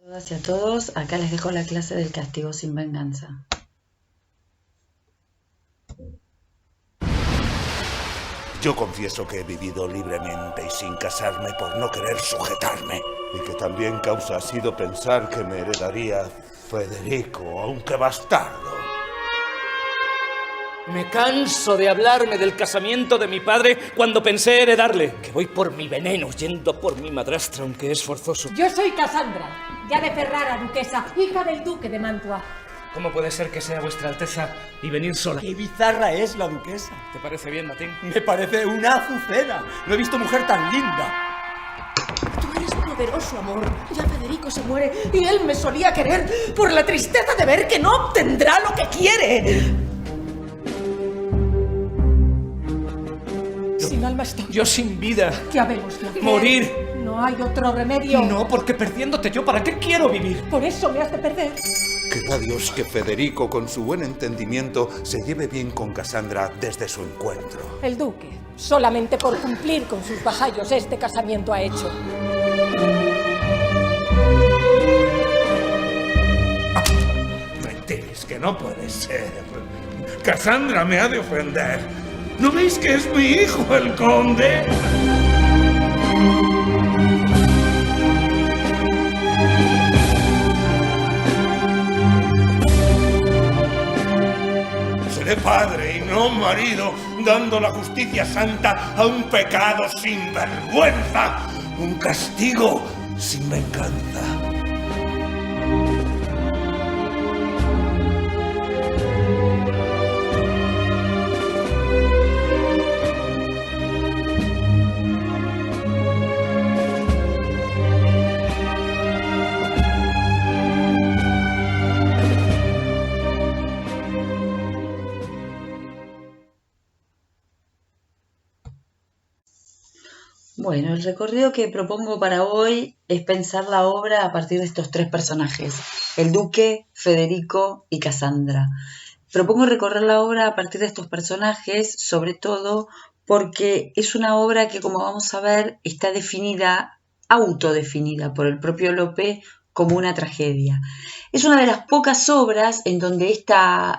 Todas y a todos, acá les dejo la clase del castigo sin venganza. Yo confieso que he vivido libremente y sin casarme por no querer sujetarme. Y que también causa ha sido pensar que me heredaría Federico, aunque bastardo. Me canso de hablarme del casamiento de mi padre cuando pensé heredarle. Que voy por mi veneno, yendo por mi madrastra, aunque es forzoso. Yo soy Casandra, ya de Ferrara, duquesa, hija del duque de Mantua. ¿Cómo puede ser que sea vuestra alteza y venir sola? ¡Qué bizarra es la duquesa! ¿Te parece bien, Matín? Me parece una azucena. No he visto mujer tan linda. Tú eres poderoso, amor. Ya Federico se muere y él me solía querer por la tristeza de ver que no obtendrá lo que quiere. Sin alma estoy. Yo sin vida. ¿Qué habemos de hacer? Morir. No hay otro remedio. No, porque perdiéndote yo, ¿para qué quiero vivir? Por eso me has de perder. Quiera Dios que Federico, con su buen entendimiento, se lleve bien con Casandra desde su encuentro. El duque, solamente por cumplir con sus vasallos, este casamiento ha hecho. Mentéis, que no puede ser. Casandra me ha de ofender. ¿No veis que es mi hijo el conde? Seré padre y no marido, dando la justicia santa a un pecado sin vergüenza, un castigo sin venganza. Bueno, el recorrido que propongo para hoy es pensar la obra a partir de estos tres personajes, el duque, Federico y Casandra. Propongo recorrer la obra a partir de estos personajes, sobre todo porque es una obra que, como vamos a ver, está definida, autodefinida por el propio Lope como una tragedia. Es una de las pocas obras en donde esta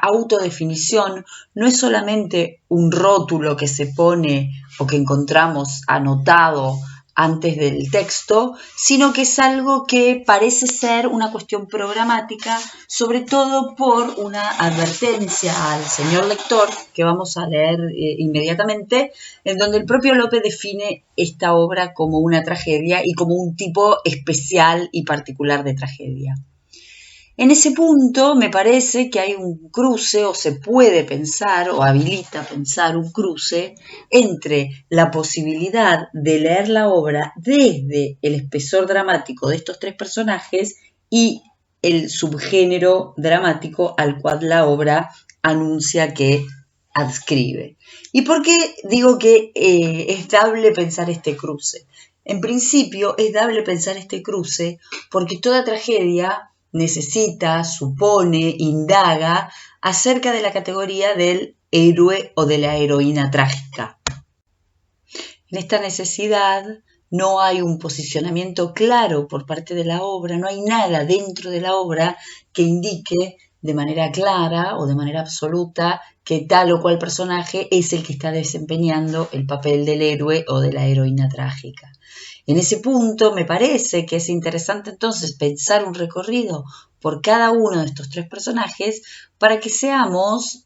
autodefinición no es solamente un rótulo que se pone o que encontramos anotado antes del texto, sino que es algo que parece ser una cuestión programática, sobre todo por una advertencia al señor lector, que vamos a leer inmediatamente, en donde el propio Lope define esta obra como una tragedia y como un tipo especial y particular de tragedia. En ese punto me parece que hay un cruce, o se puede pensar, o habilita pensar un cruce entre la posibilidad de leer la obra desde el espesor dramático de estos tres personajes y el subgénero dramático al cual la obra anuncia que adscribe. ¿Y por qué digo que es dable pensar este cruce? En principio es dable pensar este cruce porque toda tragedia necesita, supone, indaga acerca de la categoría del héroe o de la heroína trágica. En esta necesidad no hay un posicionamiento claro por parte de la obra, no hay nada dentro de la obra que indique de manera clara o de manera absoluta que tal o cual personaje es el que está desempeñando el papel del héroe o de la heroína trágica. En ese punto me parece que es interesante entonces pensar un recorrido por cada uno de estos tres personajes para que seamos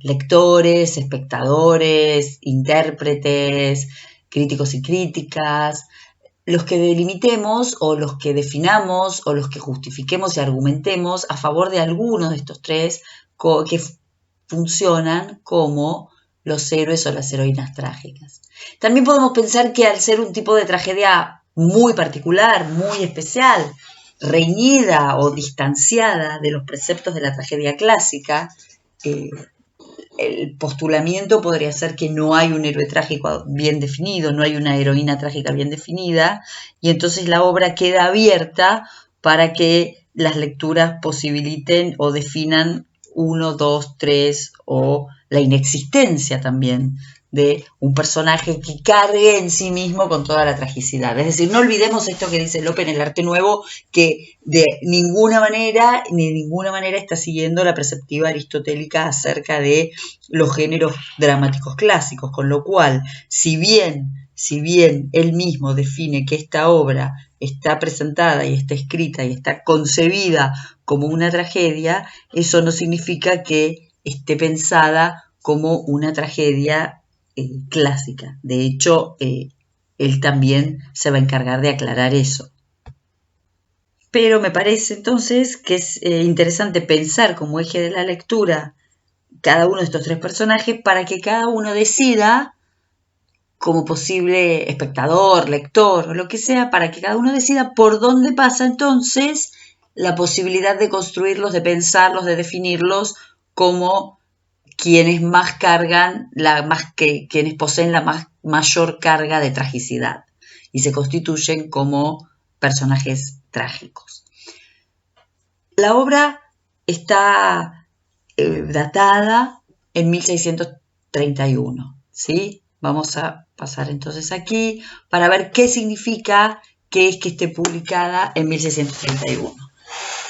lectores, espectadores, intérpretes, críticos y críticas, los que delimitemos o los que definamos o los que justifiquemos y argumentemos a favor de alguno de estos tres que funcionan como los héroes o las heroínas trágicas. También podemos pensar que al ser un tipo de tragedia muy particular, muy especial, reñida o distanciada de los preceptos de la tragedia clásica, el postulamiento podría ser que no hay un héroe trágico bien definido, no hay una heroína trágica bien definida, y entonces la obra queda abierta para que las lecturas posibiliten o definan 1, 2, 3 o la inexistencia también de un personaje que cargue en sí mismo con toda la tragicidad. Es decir, no olvidemos esto que dice Lope en el Arte Nuevo, que de ninguna manera está siguiendo la perspectiva aristotélica acerca de los géneros dramáticos clásicos, con lo cual, si bien él mismo define que esta obra está presentada y está escrita y está concebida como una tragedia, eso no significa que esté pensada como una tragedia clásica. De hecho, él también se va a encargar de aclarar eso. Pero me parece entonces que es interesante pensar como eje de la lectura cada uno de estos tres personajes para que cada uno decida, como posible espectador, lector o lo que sea, para que cada uno decida por dónde pasa entonces la posibilidad de construirlos, de pensarlos, de definirlos como quienes más cargan, quienes poseen la mayor carga de tragicidad y se constituyen como personajes trágicos. La obra está datada en 1631, ¿sí? Vamos a pasar entonces aquí para ver qué significa que es que esté publicada en 1631.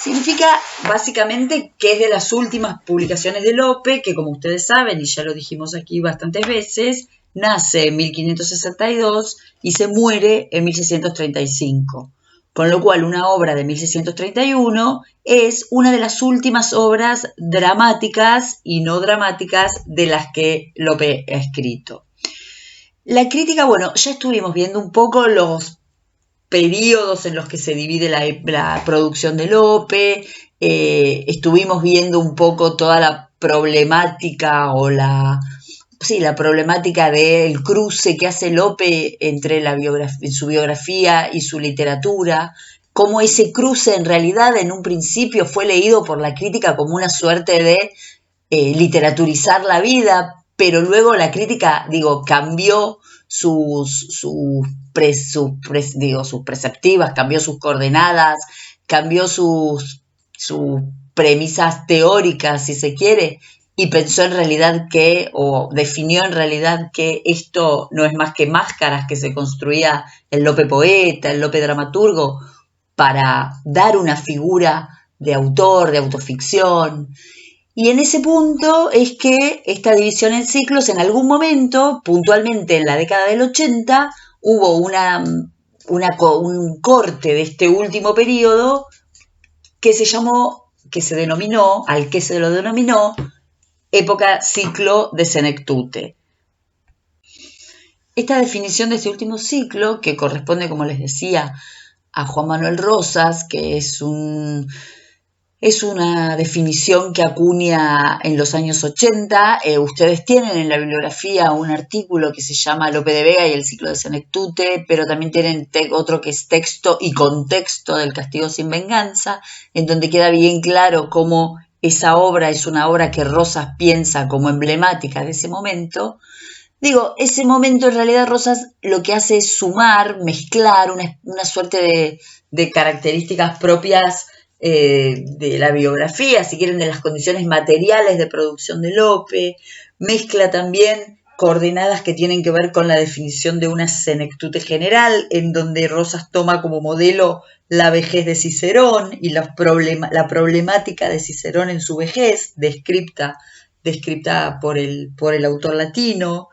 Significa básicamente que es de las últimas publicaciones de Lope, que como ustedes saben, y ya lo dijimos aquí bastantes veces, nace en 1562 y se muere en 1635. Con lo cual, una obra de 1631 es una de las últimas obras dramáticas y no dramáticas de las que Lope ha escrito. La crítica, bueno, ya estuvimos viendo un poco los periodos en los que se divide la producción de Lope, estuvimos viendo un poco toda la problemática la problemática del cruce que hace Lope entre su biografía y su literatura, cómo ese cruce en realidad en un principio fue leído por la crítica como una suerte de literaturizar la vida, pero luego la crítica, cambió sus preceptivas, cambió sus coordenadas, cambió sus premisas teóricas, si se quiere, y pensó en realidad definió en realidad que esto no es más que máscaras que se construía el Lope poeta, el Lope dramaturgo, para dar una figura de autor, de autoficción. Y en ese punto es que esta división en ciclos, en algún momento, puntualmente en la década del 80, hubo un corte de este último periodo que se denominó época ciclo de Senectute. Esta definición de este último ciclo, que corresponde, como les decía, a Juan Manuel Rosas, que es una definición que acuña en los años 80. Ustedes tienen en la bibliografía un artículo que se llama Lope de Vega y el ciclo de Senectute, pero también tienen otro que es Texto y contexto del castigo sin venganza, en donde queda bien claro cómo esa obra es una obra que Rosas piensa como emblemática de ese momento. Ese momento en realidad Rosas lo que hace es sumar, mezclar una suerte de características propias de la biografía, si quieren, de las condiciones materiales de producción de Lope, mezcla también coordenadas que tienen que ver con la definición de una senectute general, en donde Rosas toma como modelo la vejez de Cicerón y la problemática de Cicerón en su vejez, descripta por el autor latino.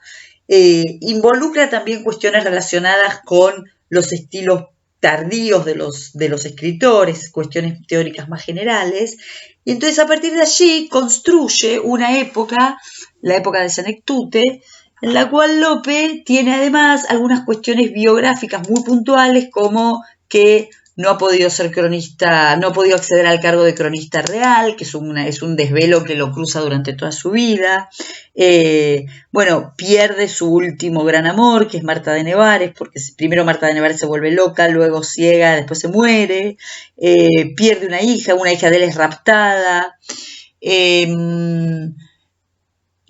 Involucra también cuestiones relacionadas con los estilos tardíos de los escritores, cuestiones teóricas más generales, y entonces a partir de allí construye una época, la época de Senectute, en la cual Lope tiene además algunas cuestiones biográficas muy puntuales, como que no ha podido ser cronista, no ha podido acceder al cargo de cronista real, que es un desvelo que lo cruza durante toda su vida. Pierde su último gran amor, que es Marta de Nevares, porque primero Marta de Nevares se vuelve loca, luego ciega, después se muere. Pierde una hija de él es raptada.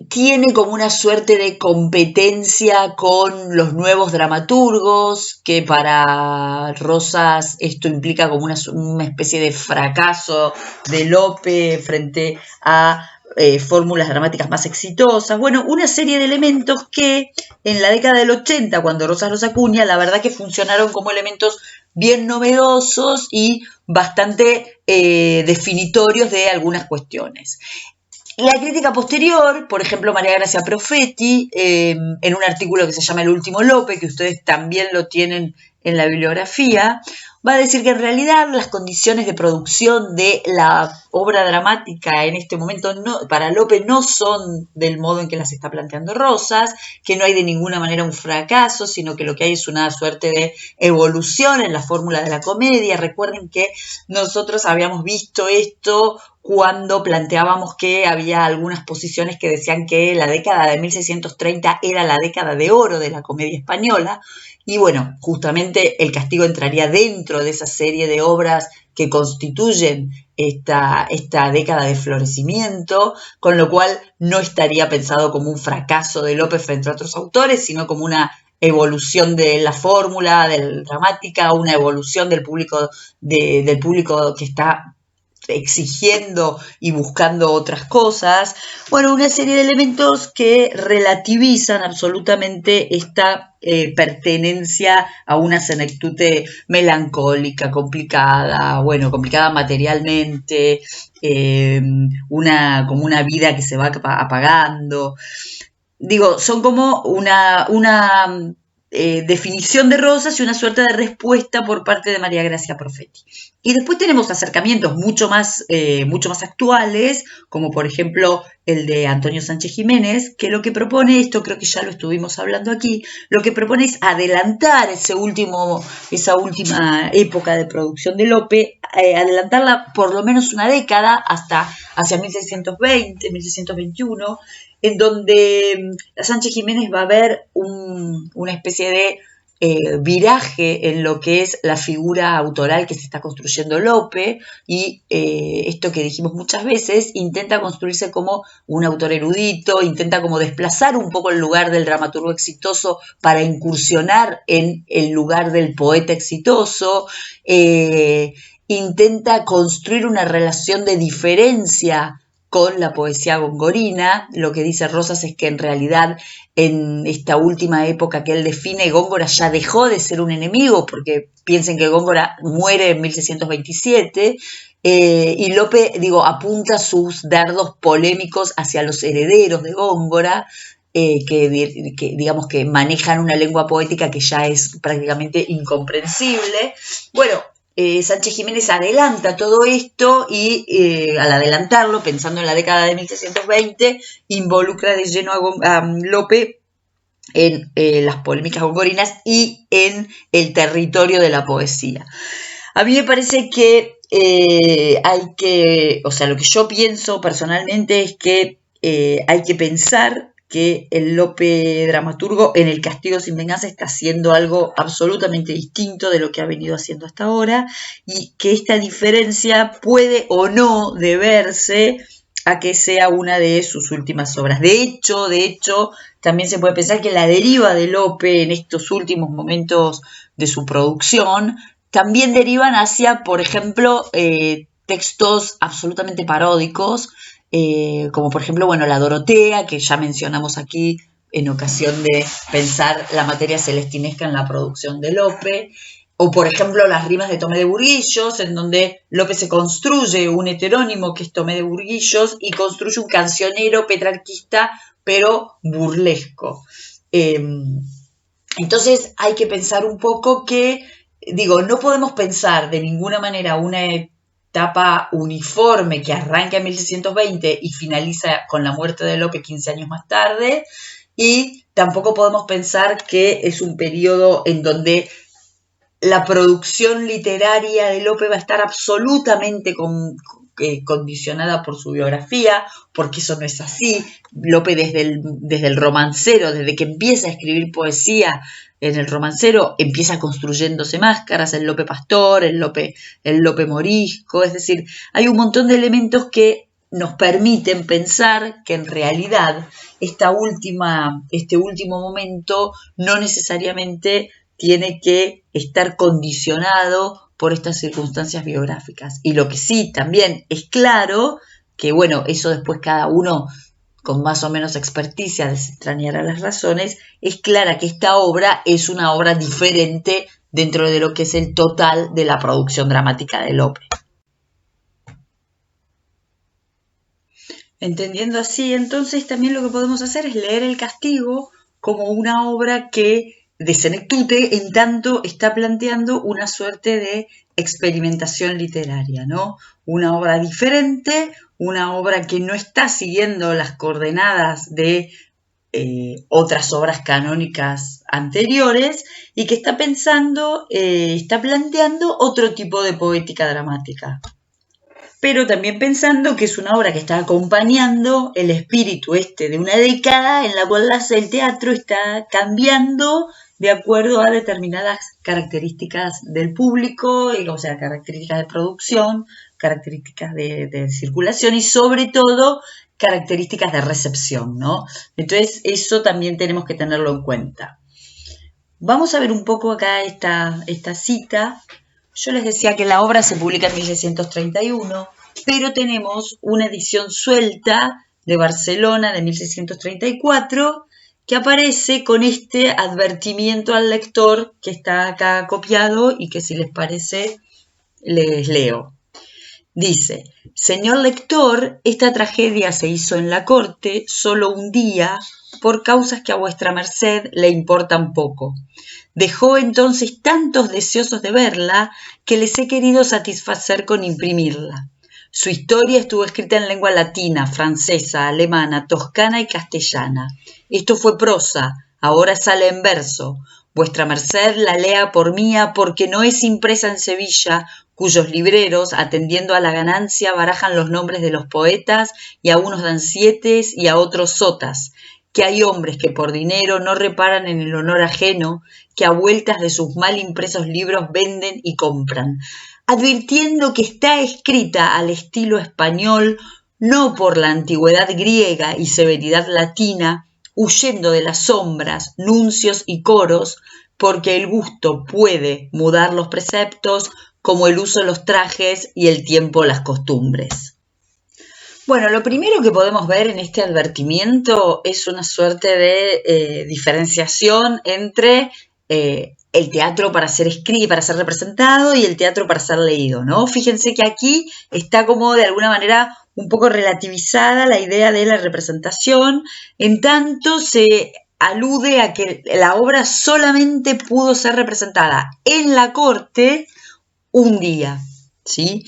Tiene como una suerte de competencia con los nuevos dramaturgos, que para Rosas esto implica como una especie de fracaso de Lope frente a fórmulas dramáticas más exitosas. Bueno, una serie de elementos que en la década del 80, cuando Rosas los acuña, la verdad que funcionaron como elementos bien novedosos y bastante definitorios de algunas cuestiones. La crítica posterior, por ejemplo, María Gracia Profetti, en un artículo que se llama El último Lope, que ustedes también lo tienen en la bibliografía, va a decir que en realidad las condiciones de producción de la obra dramática en este momento para Lope no son del modo en que las está planteando Rosas, que no hay de ninguna manera un fracaso, sino que lo que hay es una suerte de evolución en la fórmula de la comedia. Recuerden que nosotros habíamos visto esto cuando planteábamos que había algunas posiciones que decían que la década de 1630 era la década de oro de la comedia española. Y bueno, justamente El castigo entraría dentro de esa serie de obras que constituyen esta década de florecimiento, con lo cual no estaría pensado como un fracaso de Lope frente a otros autores, sino como una evolución de la fórmula, de la dramática, una evolución del público que está exigiendo y buscando otras cosas. Bueno, una serie de elementos que relativizan absolutamente esta pertenencia a una senectute melancólica, complicada, complicada materialmente, como una vida que se va apagando. Digo, son como una definición de Rosas y una suerte de respuesta por parte de María Gracia Profetti. Y después tenemos acercamientos mucho más actuales, como por ejemplo el de Antonio Sánchez Jiménez, que lo que propone, esto creo que ya lo estuvimos hablando aquí, lo que propone es adelantar esa última época de producción de Lope, adelantarla por lo menos una década hacia 1620, 1621, en donde Sánchez Jiménez va a ver una especie de viraje en lo que es la figura autoral que se está construyendo Lope, y esto que dijimos muchas veces, intenta construirse como un autor erudito, intenta como desplazar un poco el lugar del dramaturgo exitoso para incursionar en el lugar del poeta exitoso, intenta construir una relación de diferencia con la poesía gongorina. Lo que dice Rosas es que en realidad en esta última época que él define, Góngora ya dejó de ser un enemigo, porque piensen que Góngora muere en 1627, y Lope, apunta sus dardos polémicos hacia los herederos de Góngora, que manejan una lengua poética que ya es prácticamente incomprensible. Bueno, Sánchez Jiménez adelanta todo esto y al adelantarlo, pensando en la década de 1620, involucra de lleno a Lope en las polémicas gongorinas y en el territorio de la poesía. A mí me parece que lo que yo pienso personalmente es que hay que pensar que el Lope dramaturgo en El castigo sin venganza está haciendo algo absolutamente distinto de lo que ha venido haciendo hasta ahora, y que esta diferencia puede o no deberse a que sea una de sus últimas obras. De hecho, también se puede pensar que la deriva de Lope en estos últimos momentos de su producción también derivan hacia, por ejemplo, textos absolutamente paródicos, como por ejemplo, la Dorotea, que ya mencionamos aquí en ocasión de pensar la materia celestinesca en la producción de Lope, o por ejemplo las rimas de Tomé de Burguillos, en donde Lope se construye un heterónimo que es Tomé de Burguillos y construye un cancionero petrarquista pero burlesco. Entonces hay que pensar un poco que, no podemos pensar de ninguna manera una etapa uniforme que arranca en 1620 y finaliza con la muerte de Lope 15 años más tarde, y tampoco podemos pensar que es un periodo en donde la producción literaria de Lope va a estar absolutamente condicionada por su biografía, porque eso no es así. Lope desde el romancero, desde que empieza a escribir poesía en el romancero, empieza construyéndose máscaras, el Lope pastor, el Lope morisco, es decir, hay un montón de elementos que nos permiten pensar que en realidad este último momento no necesariamente tiene que estar condicionado por estas circunstancias biográficas. Y lo que sí también es claro, que bueno, eso después cada uno con más o menos experticia desentrañará las razones, es clara que esta obra es una obra diferente dentro de lo que es el total de la producción dramática de Lope. Entendiendo así, entonces también lo que podemos hacer es leer El Castigo como una obra que de Senectute, en tanto está planteando una suerte de experimentación literaria, ¿no? Una obra diferente, una obra que no está siguiendo las coordenadas de otras obras canónicas anteriores y que está pensando, está planteando otro tipo de poética dramática. Pero también pensando que es una obra que está acompañando el espíritu de una década en la cual el teatro está cambiando de acuerdo a determinadas características del público, o sea, características de producción, características de circulación y sobre todo características de recepción, ¿no? Entonces eso también tenemos que tenerlo en cuenta. Vamos a ver un poco acá esta cita. Yo les decía que la obra se publica en 1631, pero tenemos una edición suelta de Barcelona de 1634 que aparece con este advertimiento al lector que está acá copiado y que si les parece les leo. Dice: señor lector, esta tragedia se hizo en la corte solo un día por causas que a vuestra merced le importan poco. Dejó entonces tantos deseosos de verla que les he querido satisfacer con imprimirla. Su historia estuvo escrita en lengua latina, francesa, alemana, toscana y castellana. Esto fue prosa, ahora sale en verso. Vuestra merced la lea por mía porque no es impresa en Sevilla, cuyos libreros, atendiendo a la ganancia, barajan los nombres de los poetas y a unos dan sietes y a otros sotas, que hay hombres que por dinero no reparan en el honor ajeno, que a vueltas de sus mal impresos libros venden y compran, advirtiendo que está escrita al estilo español, no por la antigüedad griega y severidad latina, huyendo de las sombras, nuncios y coros, porque el gusto puede mudar los preceptos, como el uso los trajes y el tiempo las costumbres. Bueno, lo primero que podemos ver en este advertimiento es una suerte de diferenciación entre el teatro para ser escrito, para ser representado y el teatro para ser leído, ¿no? Fíjense que aquí está como de alguna manera un poco relativizada la idea de la representación, en tanto se alude a que la obra solamente pudo ser representada en la corte un día, ¿sí?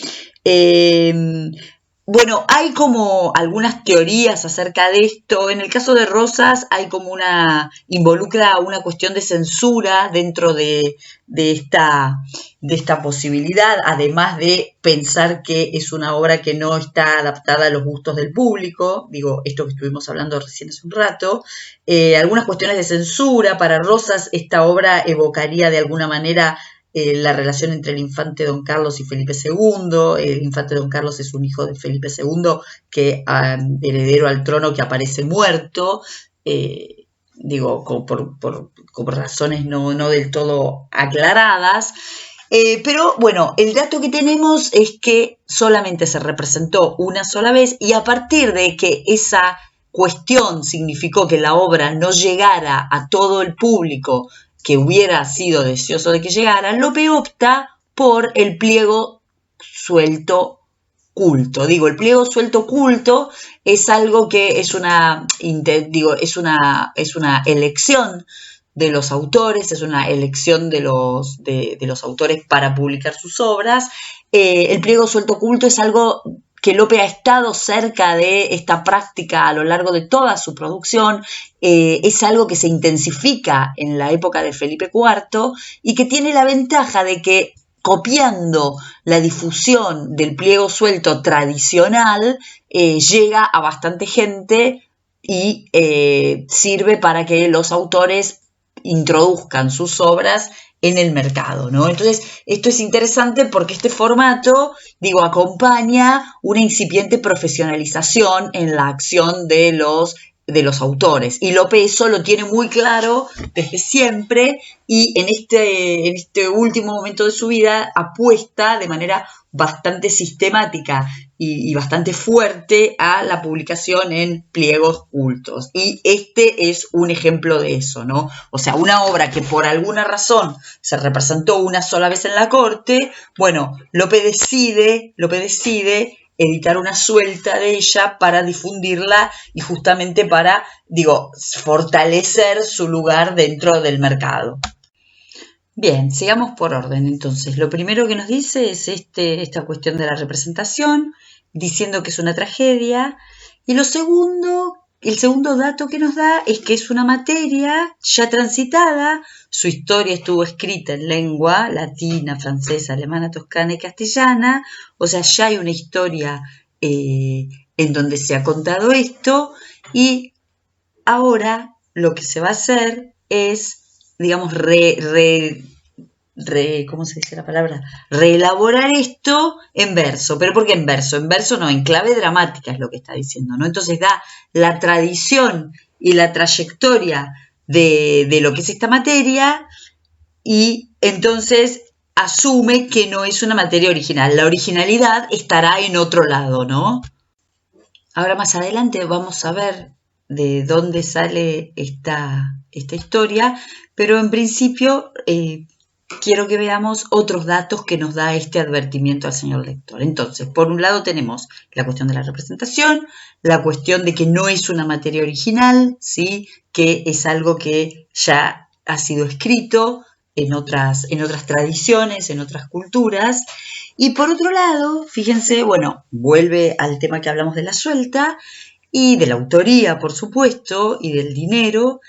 Bueno, hay como algunas teorías acerca de esto. En el caso de Rosas hay como involucra una cuestión de censura dentro de esta posibilidad, además de pensar que es una obra que no está adaptada a los gustos del público, digo, esto que estuvimos hablando recién hace un rato, algunas cuestiones de censura. Para Rosas esta obra evocaría de alguna manera la relación entre el infante Don Carlos y Felipe II. El infante Don Carlos es un hijo de Felipe II, que heredero al trono que aparece muerto, por razones no del todo aclaradas. Pero bueno, el dato que tenemos es que solamente se representó una sola vez y a partir de que esa cuestión significó que la obra no llegara a todo el público que hubiera sido deseoso de que llegara, Lope opta por el pliego suelto culto. Digo, el pliego suelto culto es algo que es una elección de los autores, es una elección de los autores para publicar sus obras. El pliego suelto culto es algo que Lope ha estado cerca de esta práctica a lo largo de toda su producción, es algo que se intensifica en la época de Felipe IV y que tiene la ventaja de que copiando la difusión del pliego suelto tradicional, llega a bastante gente y sirve para que los autores introduzcan sus obras en el mercado, ¿no? Entonces, esto es interesante porque este formato, acompaña una incipiente profesionalización en la acción de los de los autores. Y Lope eso lo tiene muy claro desde siempre y en este último momento de su vida apuesta de manera bastante sistemática y bastante fuerte a la publicación en pliegos cultos. Y este es un ejemplo de eso, ¿no? O sea, una obra que por alguna razón se representó una sola vez en la corte, bueno, Lope decide editar una suelta de ella para difundirla y justamente para, fortalecer su lugar dentro del mercado. Bien, sigamos por orden entonces. Lo primero que nos dice es esta cuestión de la representación, diciendo que es una tragedia. Y el segundo dato que nos da es que es una materia ya transitada. Su historia estuvo escrita en lengua latina, francesa, alemana, toscana y castellana. O sea, ya hay una historia en donde se ha contado esto. Y ahora lo que se va a hacer es, ¿cómo se dice la palabra? Reelaborar esto en verso. ¿Pero por qué en verso? En verso no, en clave dramática es lo que está diciendo, ¿no? Entonces da la tradición y la trayectoria de lo que es esta materia y entonces asume que no es una materia original. La originalidad estará en otro lado, ¿no? Ahora más adelante vamos a ver de dónde sale esta historia, pero en principio quiero que veamos otros datos que nos da este advertimiento al señor lector. Entonces, por un lado tenemos la cuestión de la representación, la cuestión de que no es una materia original, ¿sí? Que es algo que ya ha sido escrito en otras tradiciones, en otras culturas. Y por otro lado, fíjense, vuelve al tema que hablamos de la suelta y de la autoría, por supuesto, y del dinero.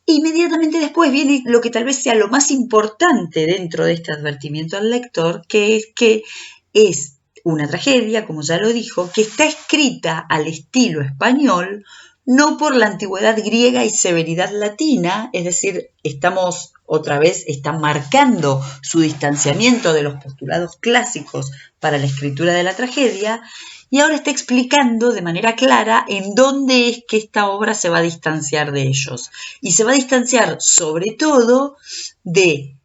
Inmediatamente después viene lo que tal vez sea lo más importante dentro de este advertimiento al lector, que es una tragedia, como ya lo dijo, que está escrita al estilo español, no por la antigüedad griega y severidad latina, es decir, está marcando su distanciamiento de los postulados clásicos para la escritura de la tragedia, y ahora está explicando de manera clara en dónde es que esta obra se va a distanciar de ellos. Y se va a distanciar sobre todo de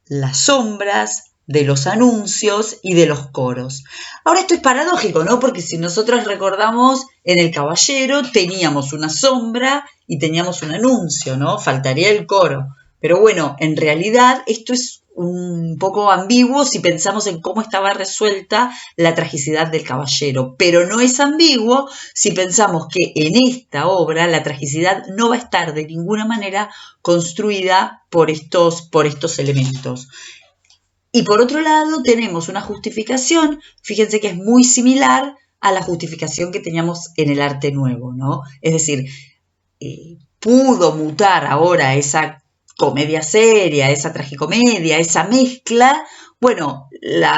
las sombras, de los anuncios y de los coros. Ahora esto es paradójico, ¿no? Porque si nosotros recordamos, en El Caballero teníamos una sombra y teníamos un anuncio, ¿no? Faltaría el coro. Pero bueno, en realidad esto es un poco ambiguo si pensamos en cómo estaba resuelta la tragicidad del Caballero, pero no es ambiguo si pensamos que en esta obra la tragicidad no va a estar de ninguna manera construida por estos elementos. Y por otro lado tenemos una justificación, fíjense que es muy similar a la justificación que teníamos en el arte nuevo, ¿no? Es decir, pudo mutar ahora esa comedia seria, esa tragicomedia, esa mezcla,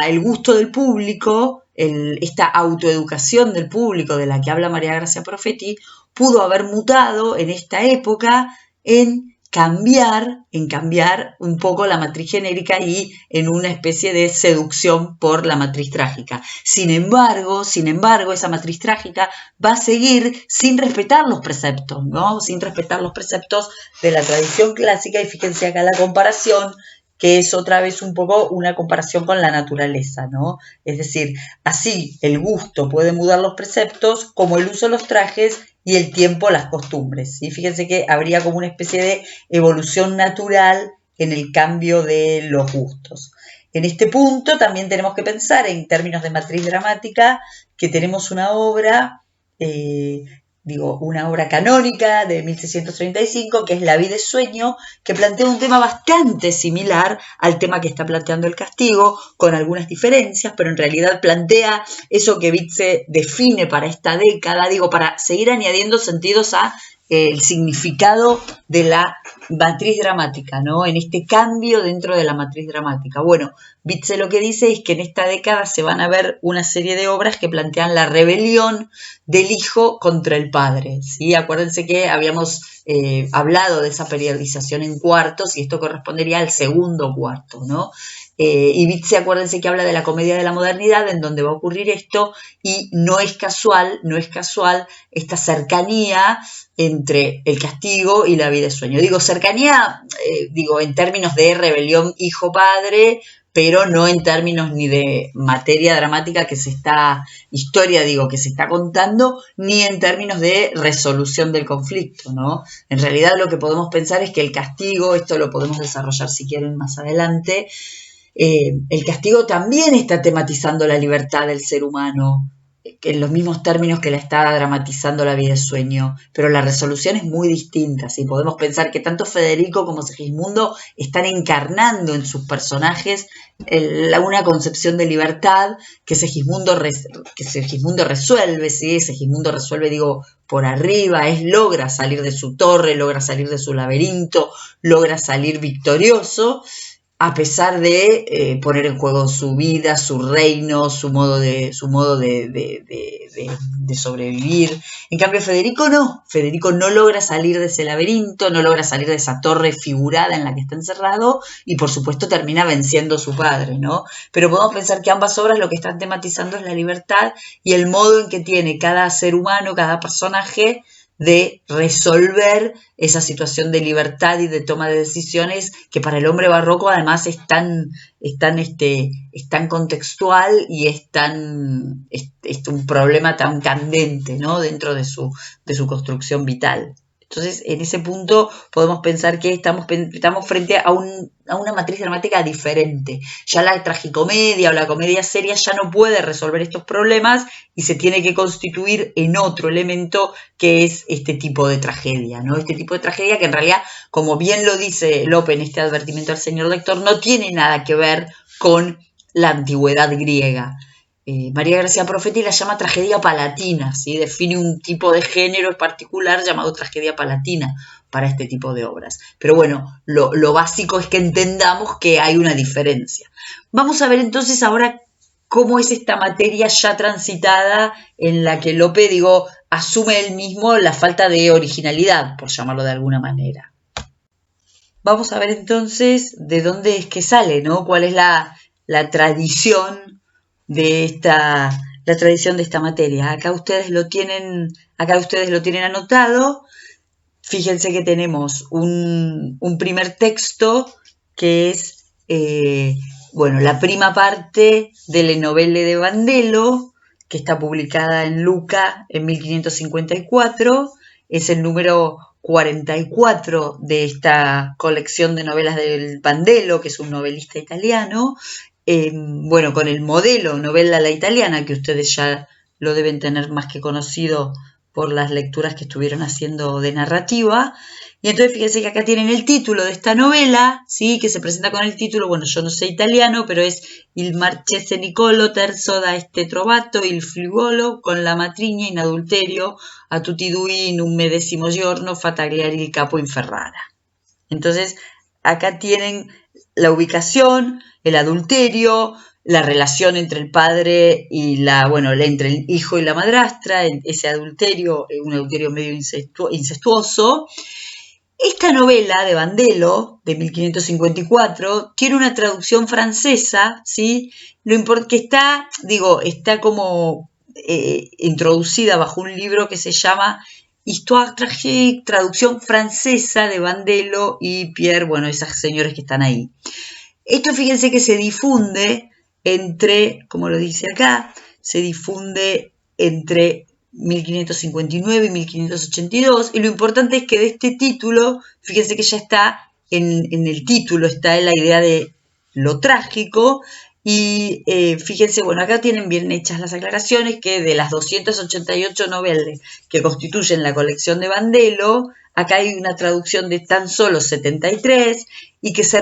el gusto del público, esta autoeducación del público de la que habla María Grazia Profetti, pudo haber mutado en esta época en cambiar un poco la matriz genérica y en una especie de seducción por la matriz trágica. Sin embargo, esa matriz trágica va a seguir sin respetar los preceptos, ¿no? Sin respetar los preceptos de la tradición clásica, y fíjense acá la comparación, que es otra vez un poco una comparación con la naturaleza, ¿no? Es decir, así el gusto puede mudar los preceptos, como el uso de los trajes y el tiempo las costumbres, ¿sí? Fíjense que habría como una especie de evolución natural en el cambio de los gustos. En este punto también tenemos que pensar en términos de matriz dramática, que tenemos una obra, una obra canónica de 1635, que es La vida es sueño, que plantea un tema bastante similar al tema que está planteando El castigo, con algunas diferencias, pero en realidad plantea eso que Bitze define para esta década, para seguir añadiendo sentidos a el significado de la matriz dramática, ¿no? En este cambio dentro de la matriz dramática. Bitze lo que dice es que en esta década se van a ver una serie de obras que plantean la rebelión del hijo contra el padre, ¿sí? Acuérdense que habíamos hablado de esa periodización en cuartos y esto correspondería al segundo cuarto, ¿no? Y Bitze, acuérdense que habla de la comedia de la modernidad, en donde va a ocurrir esto, y no es casual esta cercanía entre el castigo y la vida de sueño. Digo cercanía, en términos de rebelión hijo-padre, pero no en términos ni de materia dramática historia que se está contando, ni en términos de resolución del conflicto, ¿no? En realidad lo que podemos pensar es que el castigo, esto lo podemos desarrollar si quieren más adelante, el castigo también está tematizando la libertad del ser humano, en los mismos términos que la está dramatizando la vida de sueño, pero la resolución es muy distinta, ¿sí? Podemos pensar que tanto Federico como Segismundo están encarnando en sus personajes una concepción de libertad que Segismundo resuelve, ¿sí? Segismundo resuelve, por arriba, logra salir de su torre, logra salir de su laberinto, logra salir victorioso, a pesar de poner en juego su vida, su reino, su modo de sobrevivir. En cambio, Federico no logra salir de ese laberinto, no logra salir de esa torre figurada en la que está encerrado y, por supuesto, termina venciendo a su padre, ¿no? Pero podemos pensar que ambas obras lo que están tematizando es la libertad y el modo en que tiene cada ser humano, cada personaje, de resolver esa situación de libertad y de toma de decisiones que para el hombre barroco además es tan contextual y es un problema tan candente, ¿no? Dentro de su construcción vital. Entonces, en ese punto podemos pensar que estamos frente a una matriz dramática diferente. Ya la tragicomedia o la comedia seria ya no puede resolver estos problemas y se tiene que constituir en otro elemento que es este tipo de tragedia, ¿no? Este tipo de tragedia que en realidad, como bien lo dice Lope en este advertimiento al señor lector, no tiene nada que ver con la antigüedad griega. María Gracia Profetti la llama tragedia palatina, ¿sí? Define un tipo de género en particular llamado tragedia palatina para este tipo de obras. Pero bueno, lo básico es que entendamos que hay una diferencia. Vamos a ver entonces ahora cómo es esta materia ya transitada en la que Lope, asume él mismo la falta de originalidad, por llamarlo de alguna manera. Vamos a ver entonces de dónde es que sale, ¿no? Cuál es la tradición de esta materia. Acá ustedes lo tienen anotado. Fíjense que tenemos un primer texto que es la prima parte de Le Novelle de Bandello, que está publicada en Lucca en 1554. Es el número 44 de esta colección de novelas del Bandello, que es un novelista italiano. Con el modelo novela a la italiana, que ustedes ya lo deben tener más que conocido por las lecturas que estuvieron haciendo de narrativa. Y entonces fíjense que acá tienen el título de esta novela, ¿sí? Que se presenta con el título, yo no sé italiano, pero es Il Marchese Niccolo terzo da este trovato, il figliuolo con la matrigna in adulterio a tutti due in un medesimo giorno fa tagliare il capo in Ferrara. Entonces acá tienen la ubicación, el adulterio, la relación entre el padre y entre el hijo y la madrastra, ese adulterio, un adulterio medio incestuoso. Esta novela de Bandello, de 1554, tiene una traducción francesa, ¿sí? Que está como introducida bajo un libro que se llama Histoire tragique, traducción francesa de Bandello y Pierre, esas señores que están ahí. Esto fíjense que se difunde como lo dice acá, se difunde entre 1559 y 1582, y lo importante es que de este título, fíjense que ya está en el título, está en la idea de lo trágico, y fíjense, acá tienen bien hechas las aclaraciones que de las 288 novelas que constituyen la colección de Bandello, acá hay una traducción de tan solo 73 y que está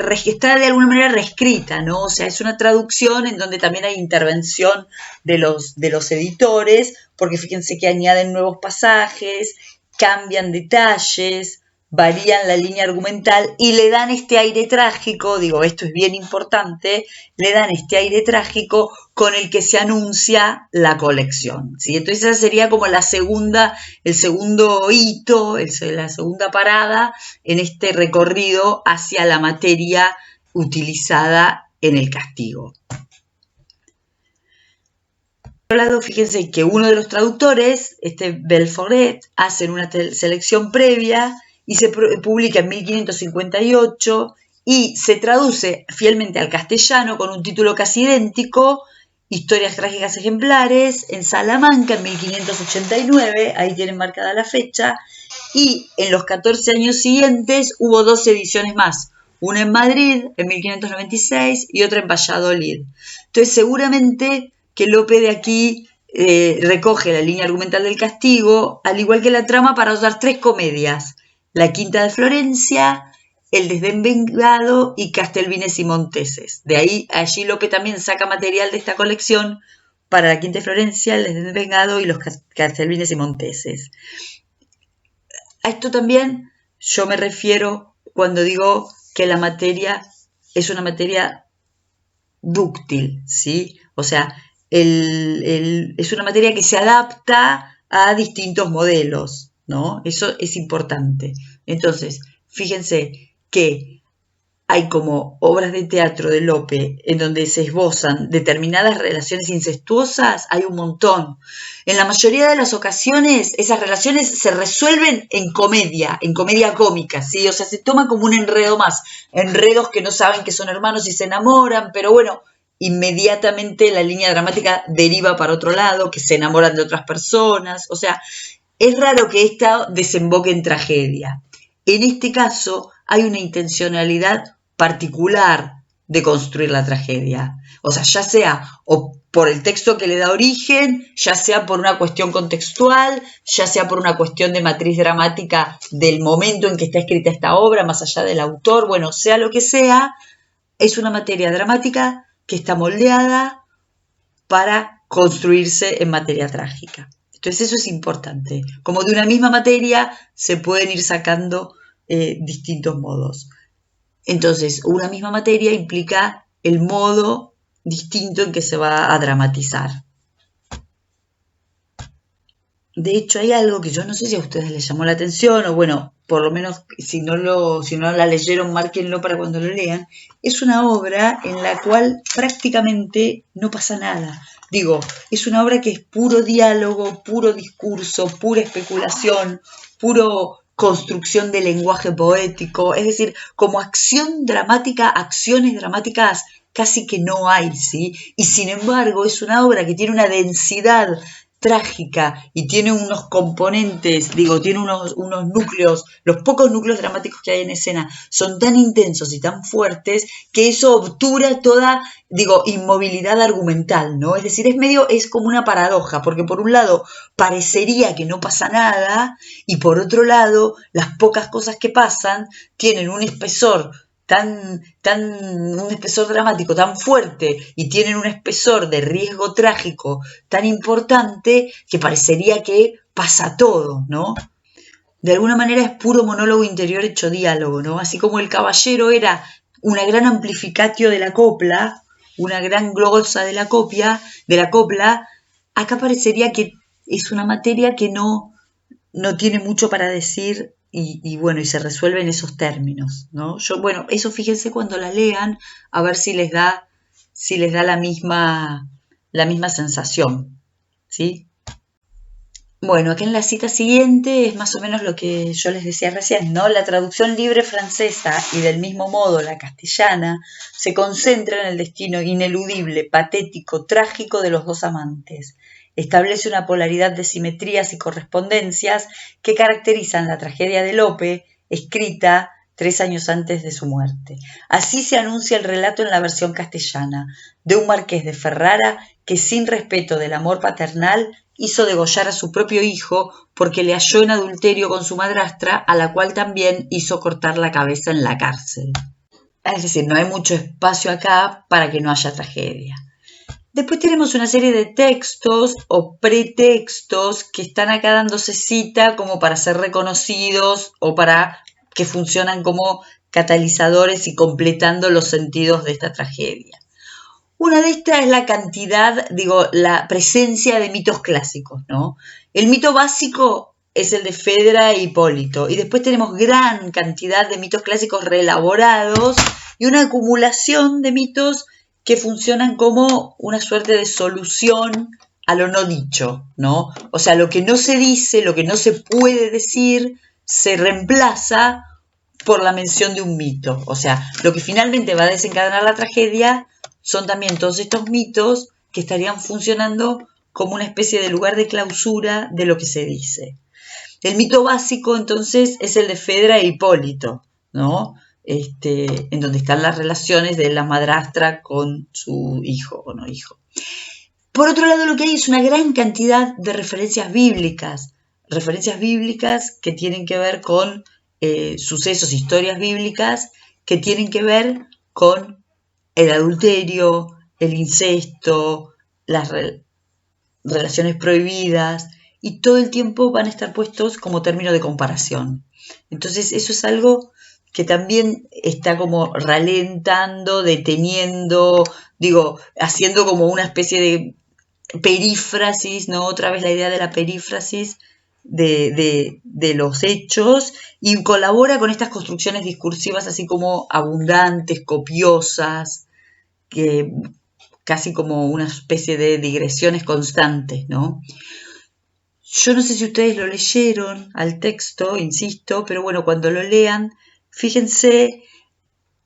de alguna manera reescrita, ¿no? O sea, es una traducción en donde también hay intervención de los editores, porque fíjense que añaden nuevos pasajes, cambian detalles, varían la línea argumental y le dan este aire trágico, esto es bien importante, le dan este aire trágico con el que se anuncia la colección, ¿sí? Entonces esa sería como el segundo hito, la segunda parada en este recorrido hacia la materia utilizada en el castigo. Por otro lado, fíjense que uno de los traductores, Belforet, hace una selección previa y se publica en 1558 y se traduce fielmente al castellano con un título casi idéntico, Historias trágicas ejemplares, en Salamanca en 1589, ahí tienen marcada la fecha, y en los 14 años siguientes hubo 2 ediciones más, una en Madrid en 1596 y otra en Valladolid. Entonces seguramente que Lope de aquí recoge la línea argumental del castigo, al igual que la trama para usar 3 comedias, La Quinta de Florencia, El desdén vengado y Castelvines y Monteses. De ahí, allí Lope también saca material de esta colección para La Quinta de Florencia, El desdén vengado y los Castelvines y Monteses. A esto también yo me refiero cuando digo que la materia es una materia dúctil, ¿sí? O sea, es una materia que se adapta a distintos modelos, ¿no? Eso es importante. Entonces, fíjense que hay como obras de teatro de Lope en donde se esbozan determinadas relaciones incestuosas, hay un montón. En la mayoría de las ocasiones esas relaciones se resuelven en comedia cómica, ¿sí? O sea, se toma como un enredo más, enredos que no saben que son hermanos y se enamoran, pero bueno, inmediatamente la línea dramática deriva para otro lado, que se enamoran de otras personas, o sea, es raro que esta desemboque en tragedia. En este caso hay una intencionalidad particular de construir la tragedia. O sea, ya sea o por el texto que le da origen, ya sea por una cuestión contextual, ya sea por una cuestión de matriz dramática del momento en que está escrita esta obra, más allá del autor, bueno, sea lo que sea, es una materia dramática que está moldeada para construirse en materia trágica. Entonces eso es importante. Como de una misma materia se pueden ir sacando distintos modos. Entonces, una misma materia implica el modo distinto en que se va a dramatizar. De hecho, hay algo que yo no sé si a ustedes les llamó la atención, o bueno, por lo menos si no la leyeron, márquenlo para cuando lo lean. Es una obra en la cual prácticamente no pasa nada. Digo, es una obra que es puro diálogo, puro discurso, pura especulación, puro construcción de lenguaje poético, es decir, como acción dramática, acciones dramáticas casi que no hay, ¿sí? Y sin embargo es una obra que tiene una densidad trágica y tiene unos componentes, tiene unos núcleos, los pocos núcleos dramáticos que hay en escena son tan intensos y tan fuertes que eso obtura toda, inmovilidad argumental, ¿no? Es decir, es como una paradoja, porque por un lado parecería que no pasa nada y por otro lado las pocas cosas que pasan tienen un espesor un espesor dramático tan fuerte y tienen un espesor de riesgo trágico tan importante que parecería que pasa todo, ¿no? De alguna manera es puro monólogo interior hecho diálogo, ¿no? Así como El Caballero era una gran amplificatio de la copla, una gran glosa de la copla, acá parecería que es una materia que no tiene mucho para decir y se resuelve en esos términos, ¿no? Eso fíjense cuando la lean, a ver si les da la misma sensación, ¿sí? Bueno, acá en la cita siguiente es más o menos lo que yo les decía recién, ¿no? La traducción libre francesa y del mismo modo la castellana se concentra en el destino ineludible, patético, trágico de los dos amantes. Establece una polaridad de simetrías y correspondencias que caracterizan la tragedia de Lope, escrita 3 años antes de su muerte. Así se anuncia el relato en la versión castellana, de un marqués de Ferrara que sin respeto del amor paternal hizo degollar a su propio hijo porque le halló en adulterio con su madrastra, a la cual también hizo cortar la cabeza en la cárcel. Es decir, no hay mucho espacio acá para que no haya tragedia. Después tenemos una serie de textos o pretextos que están acá dándose cita como para ser reconocidos o para que funcionan como catalizadores y completando los sentidos de esta tragedia. Una de estas es la cantidad, la presencia de mitos clásicos, ¿no? El mito básico es el de Fedra e Hipólito. Y después tenemos gran cantidad de mitos clásicos reelaborados y una acumulación de mitos que funcionan como una suerte de solución a lo no dicho, ¿no? O sea, lo que no se dice, lo que no se puede decir, se reemplaza por la mención de un mito. O sea, lo que finalmente va a desencadenar la tragedia son también todos estos mitos que estarían funcionando como una especie de lugar de clausura de lo que se dice. El mito básico, entonces, es el de Fedra e Hipólito, ¿no? En donde están las relaciones de la madrastra con su hijo o no hijo. Por otro lado, lo que hay es una gran cantidad de referencias bíblicas que tienen que ver con sucesos, historias bíblicas, que tienen que ver con el adulterio, el incesto, las relaciones prohibidas, y todo el tiempo van a estar puestos como término de comparación. Entonces eso es algo que también está como ralentando, deteniendo, haciendo como una especie de perífrasis, ¿no? Otra vez la idea de la perífrasis de los hechos, y colabora con estas construcciones discursivas así como abundantes, copiosas, que casi como una especie de digresiones constantes, ¿no? Yo no sé si ustedes lo leyeron al texto, insisto, pero bueno, cuando lo lean, fíjense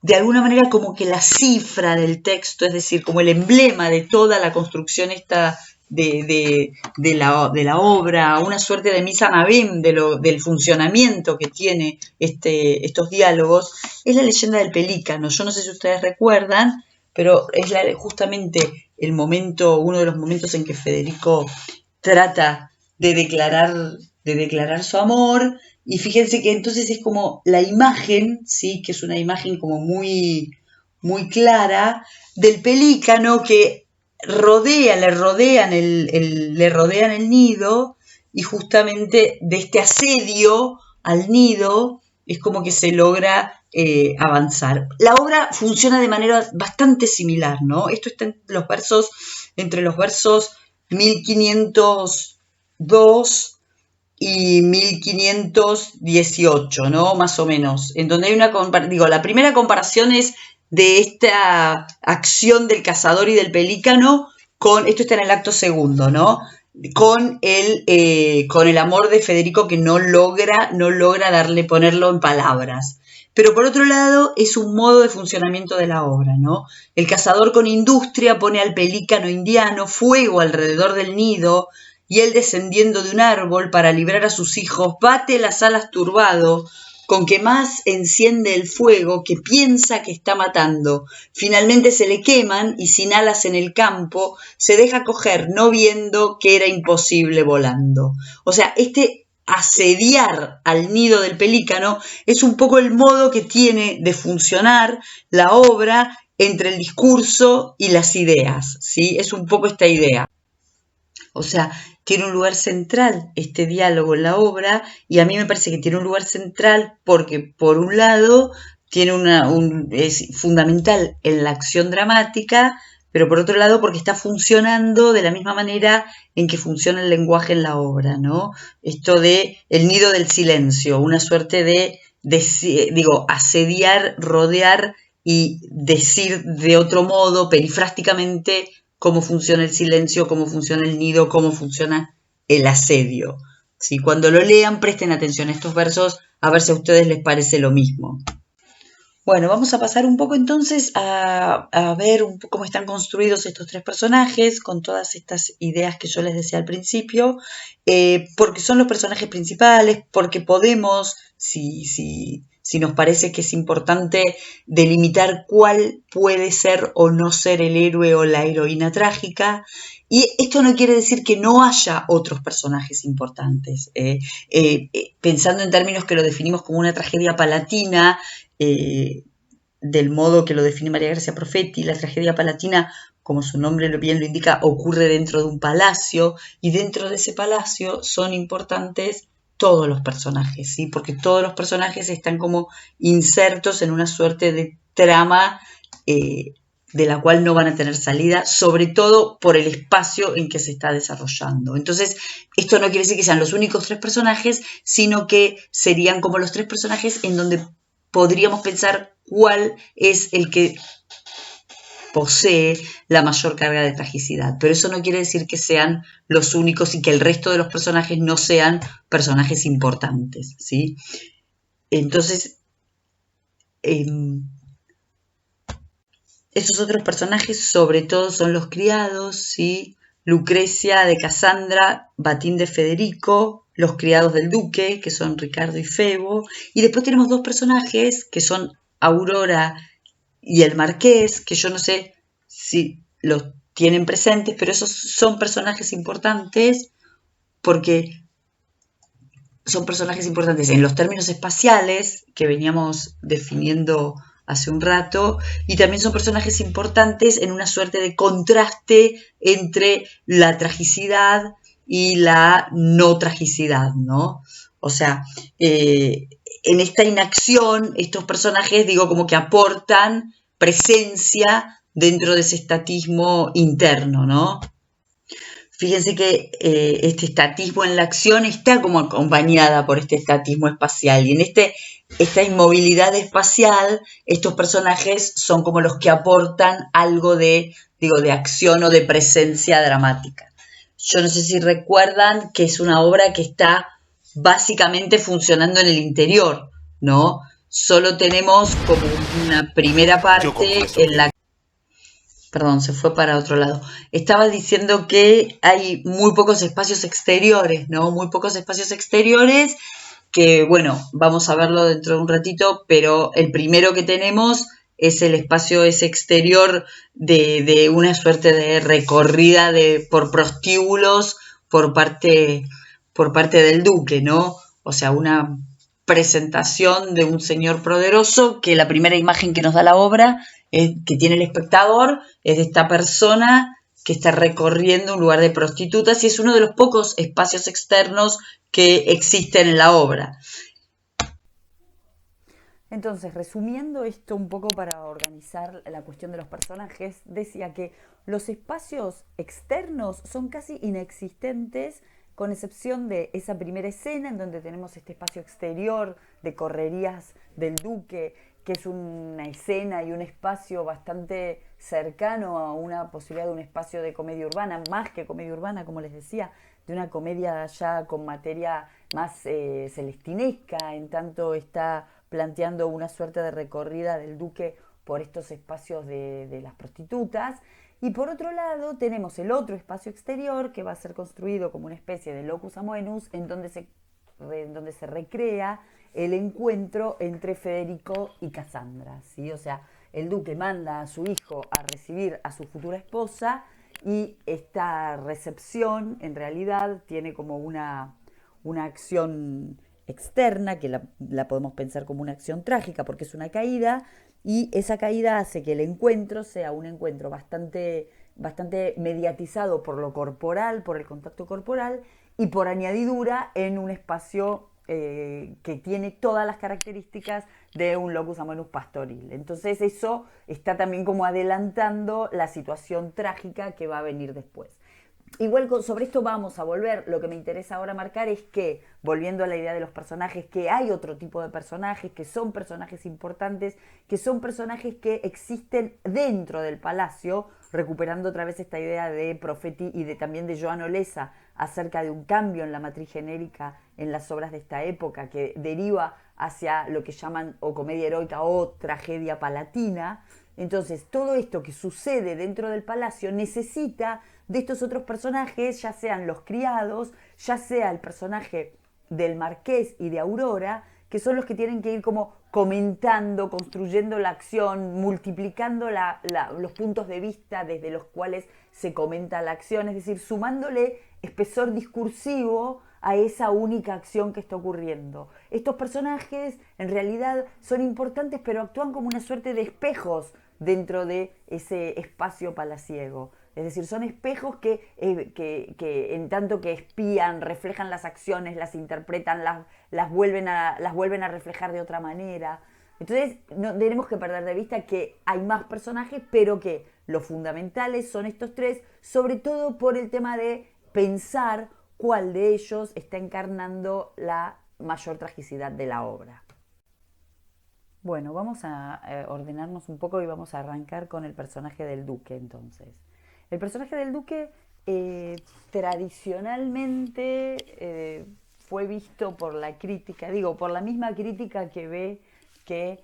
de alguna manera como que la cifra del texto, es decir, como el emblema de toda la construcción esta de la obra, una suerte de misa navem del funcionamiento que tiene estos diálogos, es la leyenda del pelícano. Yo no sé si ustedes recuerdan, pero es justamente uno de los momentos en que Federico trata de declarar su amor, y fíjense que entonces es como la imagen, ¿sí? Que es una imagen como muy, muy clara del pelícano que le rodean el nido, y justamente de este asedio al nido es como que se logra avanzar. La obra funciona de manera bastante similar, ¿no? Esto está entre los versos 1502 y 1518, ¿no? Más o menos, en donde hay la primera comparación es de esta acción del cazador y del pelícano esto está en el acto segundo, ¿no? Con el amor de Federico, que no logra ponerlo en palabras. Pero por otro lado, es un modo de funcionamiento de la obra, ¿no? El cazador con industria pone al pelícano indiano fuego alrededor del nido, y él, descendiendo de un árbol para librar a sus hijos, bate las alas turbado, con que más enciende el fuego que piensa que está matando. Finalmente se le queman, y sin alas en el campo se deja coger, no viendo que era imposible volando. O sea, asediar al nido del pelícano es un poco el modo que tiene de funcionar la obra entre el discurso y las ideas, ¿sí? Es un poco esta idea. O sea, tiene un lugar central este diálogo en la obra, y a mí me parece que tiene un lugar central porque, por un lado, es fundamental en la acción dramática, pero por otro lado porque está funcionando de la misma manera en que funciona el lenguaje en la obra, ¿no? Esto de el nido del silencio, una suerte de asediar, rodear y decir de otro modo, perifrásticamente, cómo funciona el silencio, cómo funciona el nido, cómo funciona el asedio. ¿Sí? Cuando lo lean, presten atención a estos versos, a ver si a ustedes les parece lo mismo. Bueno, vamos a pasar un poco entonces a ver cómo están construidos estos tres personajes, con todas estas ideas que yo les decía al principio, porque son los personajes principales, porque podemos, si nos parece que es importante, delimitar cuál puede ser o no ser el héroe o la heroína trágica. Y esto no quiere decir que no haya otros personajes importantes. Pensando en términos que lo definimos como una tragedia palatina, del modo que lo define María Grazia Profetti, la tragedia palatina, como su nombre bien lo indica, ocurre dentro de un palacio, y dentro de ese palacio son importantes todos los personajes, ¿sí? Porque todos los personajes están como insertos en una suerte de trama de la cual no van a tener salida, sobre todo por el espacio en que se está desarrollando. Entonces, esto no quiere decir que sean los únicos 3 personajes, sino que serían como los 3 personajes en donde podríamos pensar cuál es el que posee la mayor carga de tragicidad. Pero eso no quiere decir que sean los únicos y que el resto de los personajes no sean personajes importantes, ¿sí? Entonces, esos otros personajes sobre todo son los criados, ¿sí? Lucrecia de Casandra, Batín de Federico, los criados del duque, que son Ricardo y Febo, y después tenemos 2 personajes que son Aurora y el marqués, que yo no sé si los tienen presentes, pero esos son personajes importantes porque son personajes importantes en los términos espaciales que veníamos definiendo hace un rato, y también son personajes importantes en una suerte de contraste entre la tragicidad y la no tragicidad, ¿no? O sea, en esta inacción, estos personajes, digo, como que aportan presencia dentro de ese estatismo interno, ¿no? Fíjense que este estatismo en la acción está como acompañada por este estatismo espacial, y en esta inmovilidad espacial, estos personajes son como los que aportan algo de acción o de presencia dramática. Yo no sé si recuerdan que es una obra que está básicamente funcionando en el interior, ¿no? Solo tenemos como una primera parte en la... Perdón, se fue para otro lado. Estaba diciendo que hay muy pocos espacios exteriores, ¿no? Muy pocos espacios exteriores que, bueno, vamos a verlo dentro de un ratito, pero el primero que tenemos es el espacio ese exterior de una suerte de recorrida por prostíbulos por parte del duque, ¿no? O sea, una presentación de un señor poderoso que la primera imagen que nos da la obra que tiene el espectador es de esta persona que está recorriendo un lugar de prostitutas, y es uno de los pocos espacios externos que existen en la obra. Entonces, resumiendo esto un poco para organizar la cuestión de los personajes, decía que los espacios externos son casi inexistentes, con excepción de esa primera escena en donde tenemos este espacio exterior de correrías del duque, que es una escena y un espacio bastante cercano a una posibilidad de un espacio de comedia urbana, más que comedia urbana, como les decía, de una comedia ya con materia más celestinesca, en tanto está planteando una suerte de recorrida del duque por estos espacios de las prostitutas. Y por otro lado tenemos el otro espacio exterior que va a ser construido como una especie de locus amoenus, en donde se recrea el encuentro entre Federico y Casandra, ¿sí? O sea, el duque manda a su hijo a recibir a su futura esposa, y esta recepción en realidad tiene como una acción externa, que la podemos pensar como una acción trágica porque es una caída, y esa caída hace que el encuentro sea un encuentro bastante mediatizado por lo corporal, por el contacto corporal, y por añadidura en un espacio que tiene todas las características de un locus amoenus pastoril. Entonces eso está también como adelantando la situación trágica que va a venir después. Igual sobre esto vamos a volver. Lo que me interesa ahora marcar es que, volviendo a la idea de los personajes, que hay otro tipo de personajes, que son personajes importantes, que son personajes que existen dentro del palacio, recuperando otra vez esta idea de Profeti y también de Joan Olesa acerca de un cambio en la matriz genérica en las obras de esta época, que deriva hacia lo que llaman o comedia heroica o tragedia palatina. Entonces, todo esto que sucede dentro del palacio necesita de estos otros personajes, ya sean los criados, ya sea el personaje del marqués y de Aurora, que son los que tienen que ir como comentando, construyendo la acción, multiplicando los puntos de vista desde los cuales se comenta la acción, es decir, sumándole espesor discursivo a esa única acción que está ocurriendo. Estos personajes en realidad son importantes, pero actúan como una suerte de espejos dentro de ese espacio palaciego. Es decir, son espejos que en tanto que espían, reflejan las acciones, las interpretan, las vuelven a reflejar de otra manera. Entonces no tenemos que perder de vista que hay más personajes, pero que los fundamentales son estos tres, sobre todo por el tema de pensar cuál de ellos está encarnando la mayor tragicidad de la obra. Bueno, vamos a ordenarnos un poco y vamos a arrancar con el personaje del duque entonces. El personaje del duque tradicionalmente fue visto por la crítica, por la misma crítica que ve que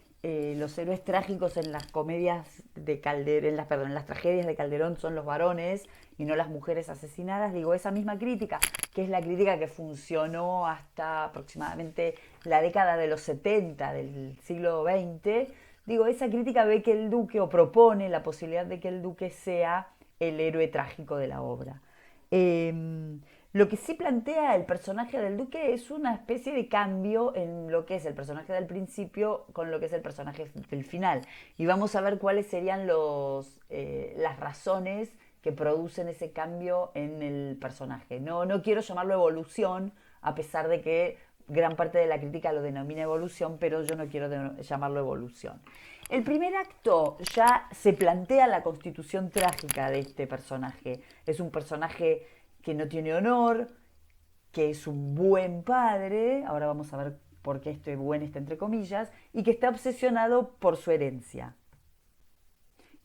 los héroes trágicos en las comedias de Calderón, en las tragedias de Calderón son los varones y no las mujeres asesinadas. Esa misma crítica, que es la crítica que funcionó hasta aproximadamente la década de los 70 del siglo XX, esa crítica ve que el duque, o propone la posibilidad de que el duque sea el héroe trágico de la obra. Lo que sí plantea el personaje del duque es una especie de cambio en lo que es el personaje del principio con lo que es el personaje del final. Y vamos a ver cuáles serían las razones que producen ese cambio en el personaje. No quiero llamarlo evolución, a pesar de que gran parte de la crítica lo denomina evolución, pero yo no quiero llamarlo evolución. El primer acto ya se plantea la constitución trágica de este personaje. Es un personaje que no tiene honor, que es un buen padre, ahora vamos a ver por qué este buen está entre comillas, y que está obsesionado por su herencia.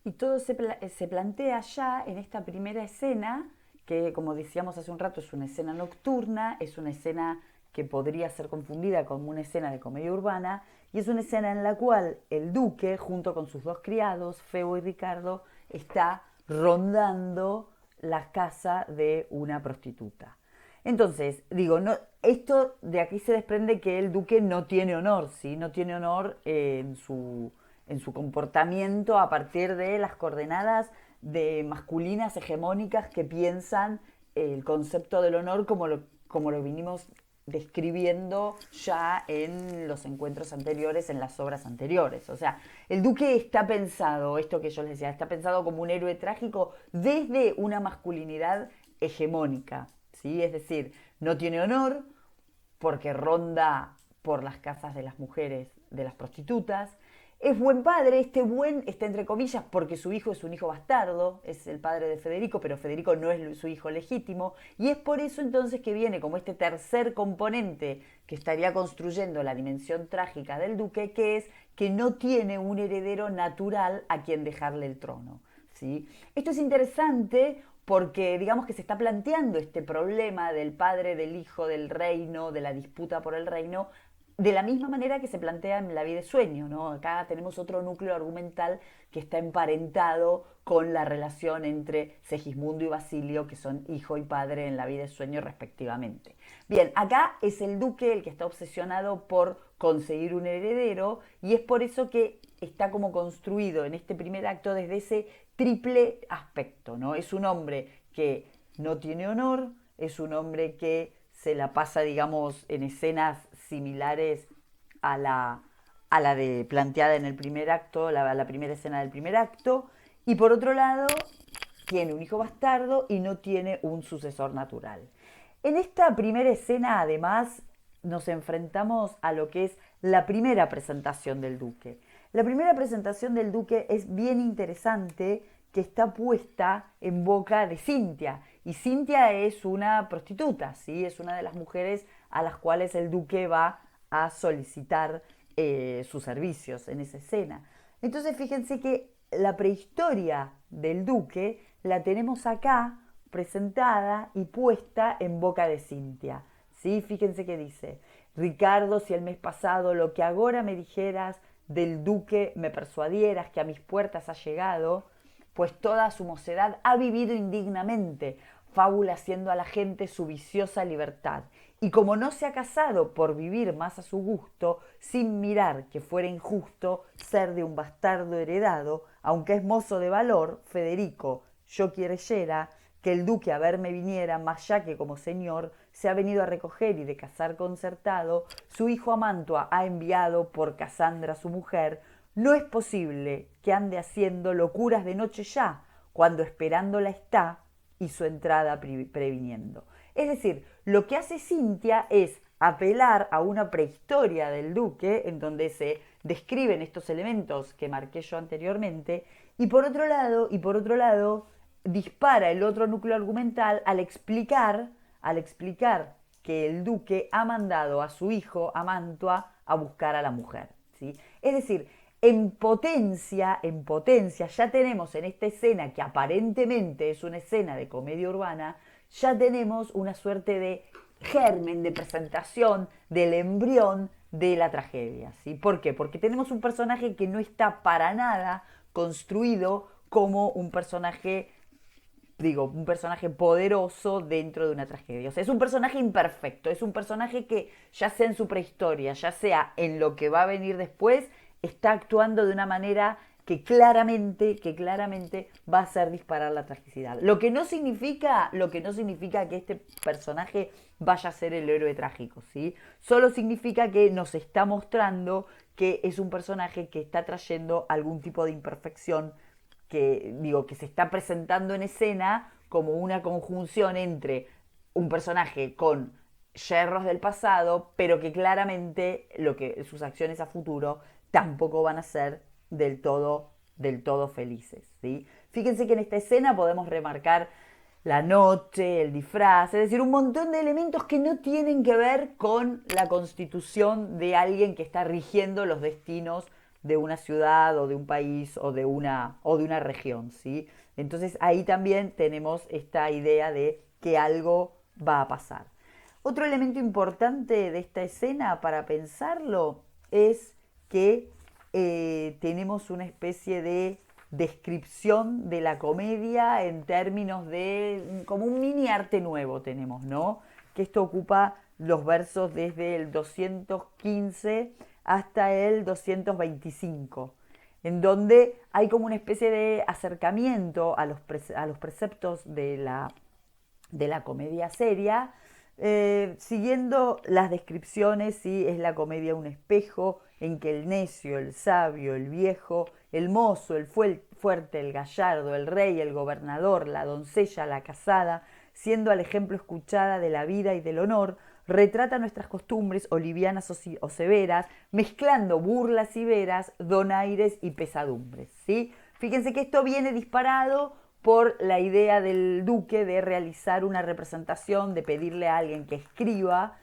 Y todo se plantea ya en esta primera escena, que como decíamos hace un rato es una escena nocturna, es una escena que podría ser confundida con una escena de comedia urbana, y es una escena en la cual el duque, junto con sus dos criados, Febo y Ricardo, está rondando la casa de una prostituta. Entonces, esto de aquí se desprende que el duque no tiene honor, ¿sí? No tiene honor en su comportamiento a partir de las coordenadas de masculinas hegemónicas que piensan el concepto del honor como lo vinimos describiendo ya en los encuentros anteriores, en las obras anteriores. O sea, el duque está pensado, esto que yo les decía, está pensado como un héroe trágico desde una masculinidad hegemónica, ¿sí? Es decir, no tiene honor porque ronda por las casas de las mujeres, de las prostitutas. Es buen padre, este buen está entre comillas porque su hijo es un hijo bastardo, es el padre de Federico, pero Federico no es su hijo legítimo, y es por eso entonces que viene como este tercer componente que estaría construyendo la dimensión trágica del duque, que es que no tiene un heredero natural a quien dejarle el trono, ¿sí? Esto es interesante porque digamos que se está planteando este problema del padre, del hijo, del reino, de la disputa por el reino, de la misma manera que se plantea en La vida de sueño, ¿no? Acá tenemos otro núcleo argumental que está emparentado con la relación entre Segismundo y Basilio, que son hijo y padre en La vida de sueño respectivamente. Bien, acá es el duque el que está obsesionado por conseguir un heredero, y es por eso que está como construido en este primer acto desde ese triple aspecto, ¿no? Es un hombre que no tiene honor, es un hombre que se la pasa, digamos, en escenas similares a la de planteada en el primer acto, la primera escena del primer acto, y por otro lado tiene un hijo bastardo y no tiene un sucesor natural. En esta primera escena, además, nos enfrentamos a lo que es la primera presentación del duque. La primera presentación del duque es bien interesante, que está puesta en boca de Cintia. Y Cintia es una prostituta, ¿sí? Es una de las mujeres a las cuales el duque va a solicitar sus servicios en esa escena. Entonces fíjense que la prehistoria del duque la tenemos acá presentada y puesta en boca de Cintia, ¿sí? Fíjense que dice: Ricardo, si el mes pasado lo que agora me dijeras del duque me persuadieras que a mis puertas ha llegado, pues toda su mocedad ha vivido indignamente, fábula haciendo a la gente su viciosa libertad. Y como no se ha casado por vivir más a su gusto, sin mirar que fuera injusto ser de un bastardo heredado, aunque es mozo de valor, Federico, yo quiereyera que el duque a verme viniera, más ya que como señor se ha venido a recoger y de casar concertado, su hijo a Mantua ha enviado por Casandra su mujer. No es posible que ande haciendo locuras de noche ya, cuando esperándola está y su entrada previniendo. Es decir, lo que hace Cintia es apelar a una prehistoria del duque, en donde se describen estos elementos que marqué yo anteriormente, y por otro lado, dispara el otro núcleo argumental al explicar que el duque ha mandado a su hijo, a Mantua, a buscar a la mujer, ¿sí? Es decir, en potencia, ya tenemos en esta escena, que aparentemente es una escena de comedia urbana, ya tenemos una suerte de germen, de presentación, del embrión de la tragedia, ¿sí? ¿Por qué? Porque tenemos un personaje que no está para nada construido como un personaje poderoso dentro de una tragedia. O sea, es un personaje imperfecto, es un personaje que, ya sea en su prehistoria, ya sea en lo que va a venir después, está actuando de una manera que claramente va a hacer disparar la tragicidad. Lo que no significa que este personaje vaya a ser el héroe trágico, ¿sí? Solo significa que nos está mostrando que es un personaje que está trayendo algún tipo de imperfección, que se está presentando en escena como una conjunción entre un personaje con yerros del pasado, pero que claramente sus acciones a futuro tampoco van a ser del todo felices, ¿sí? Fíjense que en esta escena podemos remarcar la noche, el disfraz, es decir, un montón de elementos que no tienen que ver con la constitución de alguien que está rigiendo los destinos de una ciudad o de un país o de una región, ¿sí? Entonces ahí también tenemos esta idea de que algo va a pasar. Otro elemento importante de esta escena para pensarlo es que tenemos una especie de descripción de la comedia en términos de como un mini arte nuevo tenemos, ¿no? Que esto ocupa los versos desde el 215 hasta el 225, en donde hay como una especie de acercamiento a los preceptos de la comedia seria, siguiendo las descripciones, ¿sí? Es la comedia un espejo en que el necio, el sabio, el viejo, el mozo, el fuerte, el gallardo, el rey, el gobernador, la doncella, la casada, siendo al ejemplo escuchada de la vida y del honor, retrata nuestras costumbres o livianas o severas, mezclando burlas y veras, donaires y pesadumbres, ¿sí? Fíjense que esto viene disparado por la idea del duque de realizar una representación, de pedirle a alguien que escriba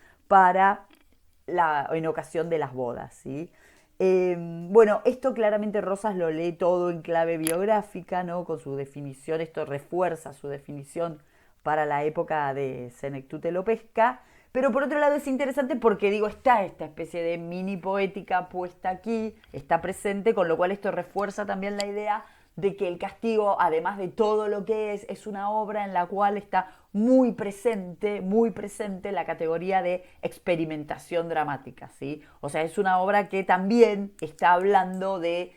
en ocasión de las bodas, ¿sí? Bueno, esto claramente Rosas lo lee todo en clave biográfica, ¿no? Con su definición, esto refuerza su definición para la época de Senectute Lopesca, pero por otro lado es interesante porque, está esta especie de mini poética puesta aquí, está presente, con lo cual esto refuerza también la idea de que El Castigo, además de todo lo que es una obra en la cual está muy presente la categoría de experimentación dramática, ¿sí? O sea, es una obra que también está hablando de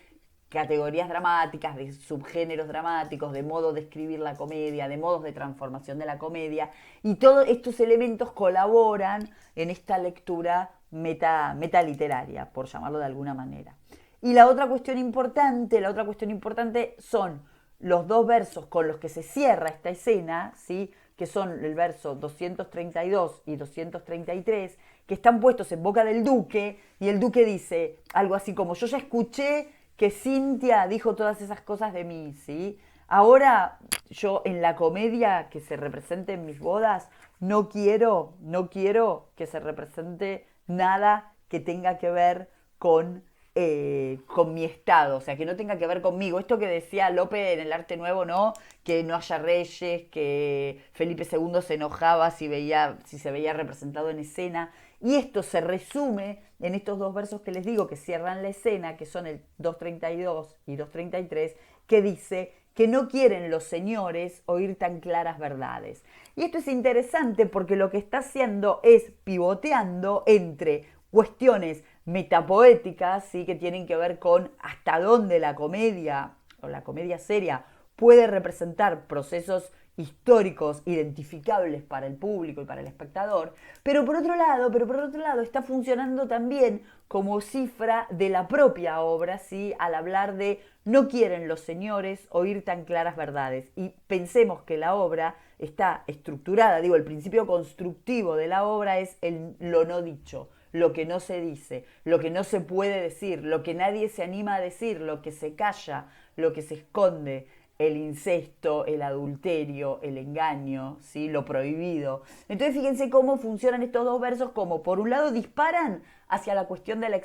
categorías dramáticas, de subgéneros dramáticos, de modos de escribir la comedia, de modos de transformación de la comedia, y todos estos elementos colaboran en esta lectura metaliteraria, por llamarlo de alguna manera. Y la otra cuestión importante son los dos versos con los que se cierra esta escena, ¿sí? Que son el verso 232 y 233, que están puestos en boca del duque, y el duque dice algo así como: yo ya escuché que Cintia dijo todas esas cosas de mí, ¿sí? Ahora yo en la comedia que se represente en mis bodas no quiero que se represente nada que tenga que ver con mi estado, o sea, que no tenga que ver conmigo. Esto que decía Lope en el Arte Nuevo, ¿no? Que no haya reyes, que Felipe II se enojaba si se veía representado en escena. Y esto se resume en estos dos versos que les digo, que cierran la escena, que son el 232 y 233, que dice que no quieren los señores oír tan claras verdades. Y esto es interesante porque lo que está haciendo es pivoteando entre cuestiones metapoéticas, ¿sí? Que tienen que ver con hasta dónde la comedia o la comedia seria puede representar procesos históricos identificables para el público y para el espectador, pero por otro lado está funcionando también como cifra de la propia obra, ¿sí? Al hablar de no quieren los señores oír tan claras verdades. Y pensemos que la obra está estructurada, el principio constructivo de la obra es lo no dicho. lo que no se dice, lo que no se puede decir, lo que nadie se anima a decir, lo que se calla, lo que se esconde, el incesto, el adulterio, el engaño, ¿sí? Lo prohibido. Entonces fíjense cómo funcionan estos dos versos, como por un lado disparan hacia la cuestión de la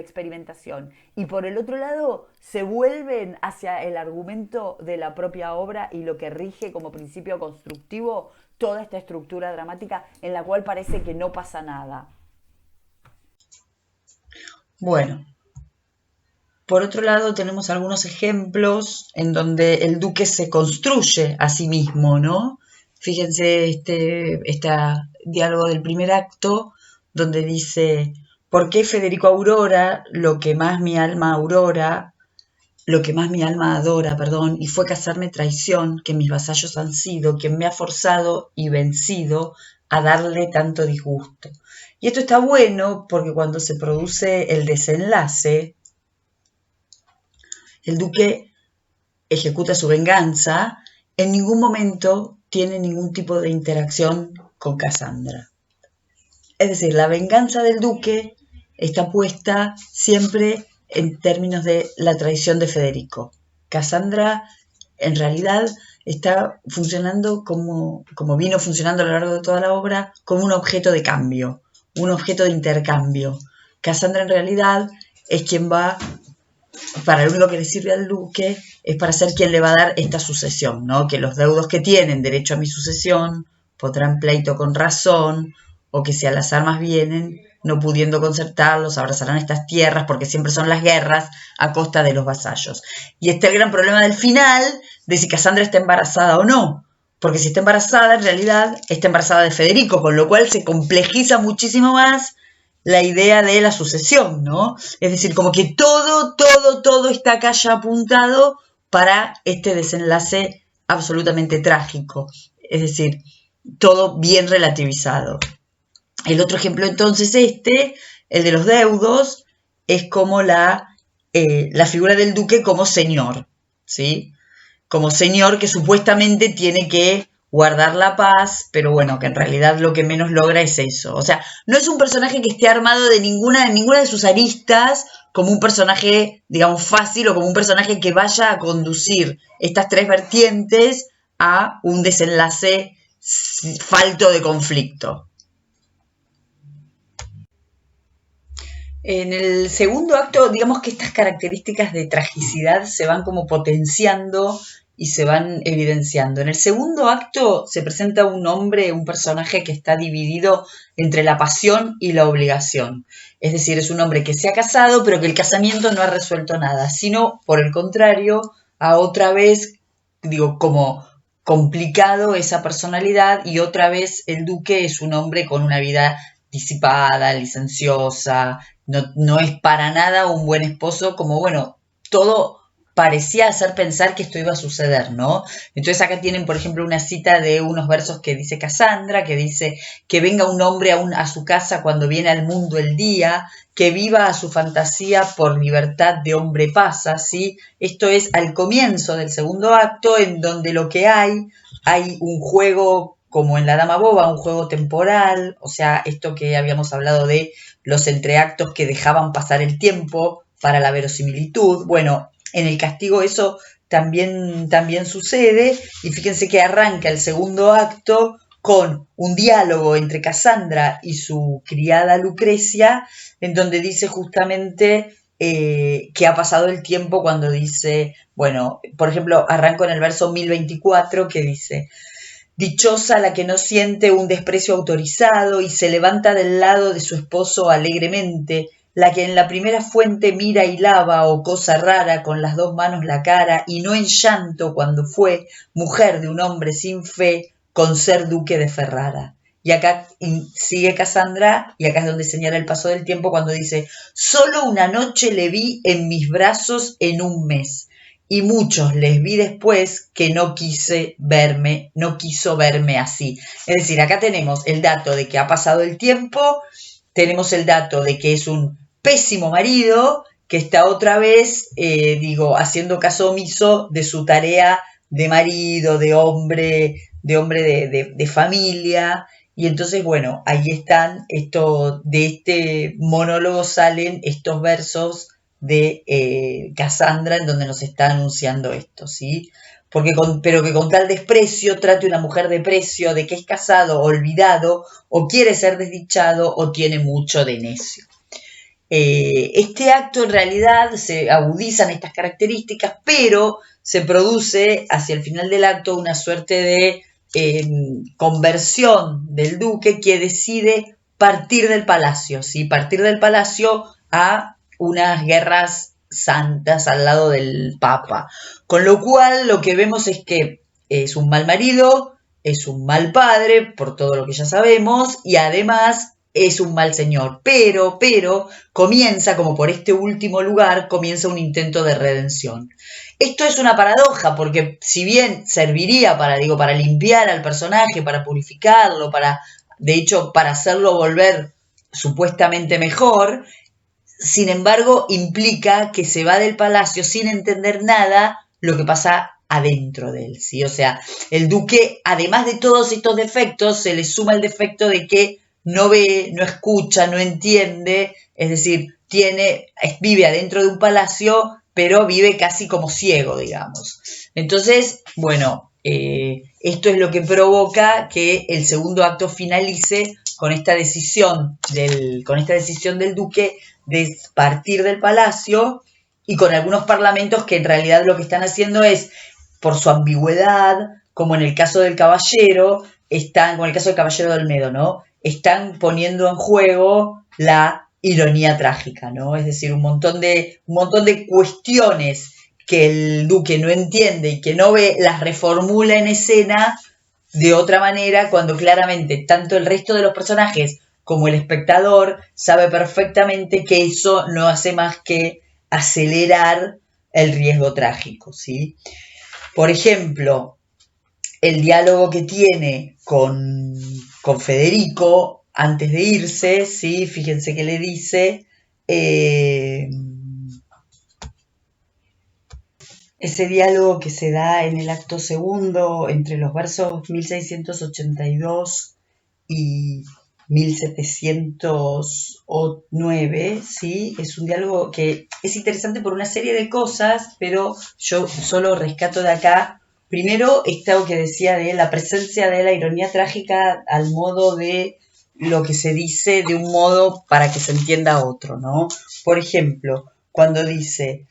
experimentación y por el otro lado se vuelven hacia el argumento de la propia obra y lo que rige como principio constructivo toda esta estructura dramática en la cual parece que no pasa nada. Bueno, por otro lado tenemos algunos ejemplos en donde el duque se construye a sí mismo, ¿no? Fíjense este diálogo del primer acto donde dice: ¿por qué Federico Aurora, lo que más mi alma adora, y fue casarme traición, que mis vasallos han sido, quien me ha forzado y vencido a darle tanto disgusto? Y esto está bueno porque cuando se produce el desenlace, el duque ejecuta su venganza, en ningún momento tiene ningún tipo de interacción con Casandra. Es decir, la venganza del duque está puesta siempre en términos de la traición de Federico. Casandra, en realidad, está funcionando como vino funcionando a lo largo de toda la obra, como un objeto de cambio, un objeto de intercambio. Casandra, en realidad, es quien va, para lo único que le sirve al duque, es para ser quien le va a dar esta sucesión, ¿no? Que los deudos que tienen derecho a mi sucesión podrán pleito con razón, o que si a las armas vienen, no pudiendo concertarlos, abrazarán estas tierras, porque siempre son las guerras a costa de los vasallos. Y este es el gran problema del final, de si Casandra está embarazada o no, porque si está embarazada, en realidad está embarazada de Federico, con lo cual se complejiza muchísimo más la idea de la sucesión, ¿no? Es decir, como que todo está acá ya apuntado para este desenlace absolutamente trágico. Es decir, todo bien relativizado. El otro ejemplo entonces el de los deudos, es como la figura del duque como señor, ¿sí? Como señor que supuestamente tiene que guardar la paz, pero bueno, que en realidad lo que menos logra es eso. O sea, no es un personaje que esté armado de ninguna de sus aristas como un personaje, digamos, fácil, o como un personaje que vaya a conducir estas tres vertientes a un desenlace falto de conflicto. En el segundo acto, digamos que estas características de tragicidad se van como potenciando y se van evidenciando. En el segundo acto se presenta un personaje que está dividido entre la pasión y la obligación. Es decir, es un hombre que se ha casado, pero que el casamiento no ha resuelto nada, sino, por el contrario, a otra vez, como complicado esa personalidad, y otra vez el duque es un hombre con una vida disipada, licenciosa, no es para nada un buen esposo, como bueno, todo parecía hacer pensar que esto iba a suceder, ¿no? Entonces acá tienen, por ejemplo, una cita de unos versos que dice Casandra, que dice: que venga un hombre a su casa cuando viene al mundo el día, que viva a su fantasía por libertad de hombre pasa, ¿sí? Esto es al comienzo del segundo acto, en donde lo que hay un juego, como en La Dama Boba, un juego temporal, o sea, esto que habíamos hablado de los entreactos que dejaban pasar el tiempo para la verosimilitud. Bueno, en El Castigo eso también sucede, y fíjense que arranca el segundo acto con un diálogo entre Casandra y su criada Lucrecia, en donde dice justamente que ha pasado el tiempo, cuando dice, bueno, por ejemplo, arranco en el verso 1024, que dice: dichosa la que no siente un desprecio autorizado y se levanta del lado de su esposo alegremente, la que en la primera fuente mira y lava, o cosa rara, con las dos manos la cara, y no en llanto cuando fue mujer de un hombre sin fe, con ser duque de Ferrara. Y acá sigue Casandra, y acá es donde señala el paso del tiempo, cuando dice: solo una noche le vi en mis brazos en un mes, y muchos les vi después que no quiso verme así. Es decir, acá tenemos el dato de que ha pasado el tiempo, tenemos el dato de que es un pésimo marido, que está otra vez, haciendo caso omiso de su tarea de marido, de hombre de familia, Y entonces, bueno, ahí están, de este monólogo salen estos versos de Cassandra en donde nos está anunciando esto, ¿sí? Pero que con tal desprecio trate una mujer de precio, de que es casado, olvidado, o quiere ser desdichado, o tiene mucho de necio. Este acto en realidad se agudizan estas características, pero se produce hacia el final del acto una suerte de conversión del duque que decide partir del palacio, ¿sí? Partir del palacio a unas guerras santas al lado del Papa. Con lo cual lo que vemos es que es un mal marido, es un mal padre, por todo lo que ya sabemos, y además es un mal señor, pero comienza, como por este último lugar, comienza un intento de redención. Esto es una paradoja, porque si bien serviría para limpiar al personaje, para purificarlo, de hecho, para hacerlo volver supuestamente mejor, sin embargo, implica que se va del palacio sin entender nada lo que pasa adentro de él, ¿sí? O sea, el duque, además de todos estos defectos, se le suma el defecto de que no ve, no escucha, no entiende, es decir, vive adentro de un palacio, pero vive casi como ciego, digamos. Entonces, bueno, esto es lo que provoca que el segundo acto finalice con esta decisión del duque de partir del palacio y con algunos parlamentos que en realidad lo que están haciendo es, por su ambigüedad, como en el caso del caballero, como en el caso del caballero de Olmedo, ¿no? Están poniendo en juego la ironía trágica, ¿no? Es decir, un montón de cuestiones que el duque no entiende y que no ve, las reformula en escena de otra manera, cuando claramente tanto el resto de los personajes como el espectador sabe perfectamente que eso no hace más que acelerar el riesgo trágico, ¿sí? Por ejemplo, el diálogo que tiene con Federico antes de irse, ¿sí? Fíjense que le dice, ese diálogo que se da en el acto segundo entre los versos 1682 y 1709, ¿sí? Es un diálogo que es interesante por una serie de cosas, pero yo solo rescato de acá. Primero, esto que decía de la presencia de la ironía trágica al modo de lo que se dice de un modo para que se entienda otro, ¿no? Por ejemplo, cuando dice,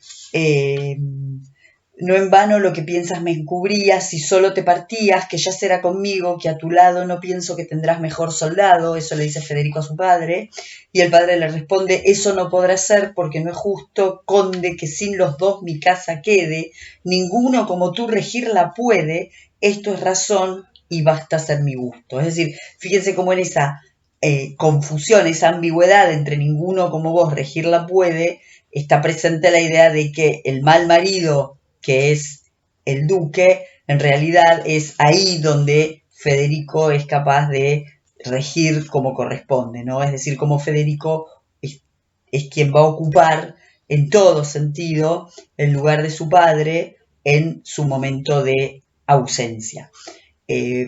no en vano lo que piensas me encubrías, si solo te partías, que ya será conmigo, que a tu lado no pienso que tendrás mejor soldado, eso le dice Federico a su padre, y el padre le responde, eso no podrá ser porque no es justo, conde, que sin los dos mi casa quede, ninguno como tú regirla puede, esto es razón y basta ser mi gusto. Es decir, fíjense cómo en esa confusión, esa ambigüedad entre ninguno como vos regirla puede, está presente la idea de que el mal marido, que es el duque, en realidad es ahí donde Federico es capaz de regir como corresponde, ¿no? Es decir, como Federico es quien va a ocupar en todo sentido el lugar de su padre en su momento de ausencia.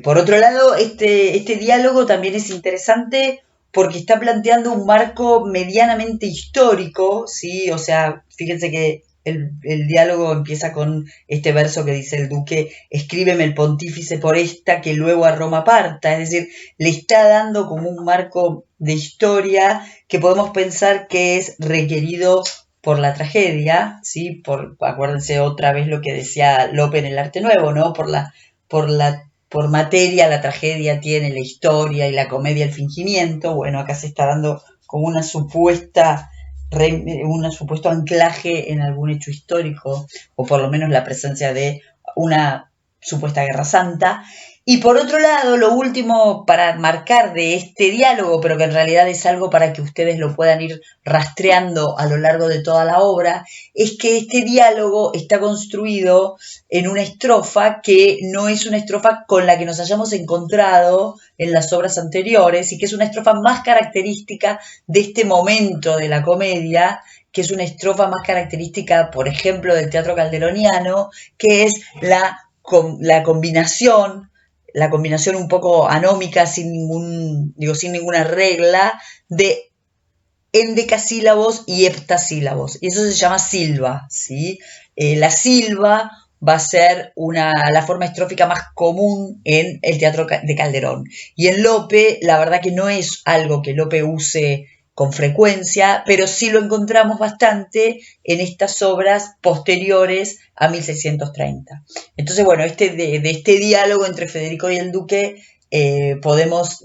Por otro lado, este diálogo también es interesante porque está planteando un marco medianamente histórico, ¿sí? O sea, fíjense que el diálogo empieza con este verso que dice el duque, escríbeme el pontífice por esta que luego a Roma parta, es decir, le está dando como un marco de historia que podemos pensar que es requerido por la tragedia, ¿sí? Acuérdense otra vez lo que decía Lope en el Arte Nuevo, ¿no? Por materia la tragedia tiene la historia y la comedia el fingimiento. Bueno, acá se está dando como un supuesto anclaje en algún hecho histórico, o por lo menos la presencia de una supuesta guerra santa. Y por otro lado, lo último para marcar de este diálogo, pero que en realidad es algo para que ustedes lo puedan ir rastreando a lo largo de toda la obra, es que este diálogo está construido en una estrofa que no es una estrofa con la que nos hayamos encontrado en las obras anteriores y que es una estrofa más característica de este momento de la comedia, que es una estrofa más característica, por ejemplo, del teatro calderoniano, que es la combinación la combinación un poco anómica, sin ninguna regla, de endecasílabos y heptasílabos. Y eso se llama silva, ¿sí? La silva va a ser la forma estrófica más común en el teatro de Calderón. Y en Lope, la verdad que no es algo que Lope use con frecuencia, pero sí lo encontramos bastante en estas obras posteriores a 1630. Entonces, bueno, de este diálogo entre Federico y el duque podemos,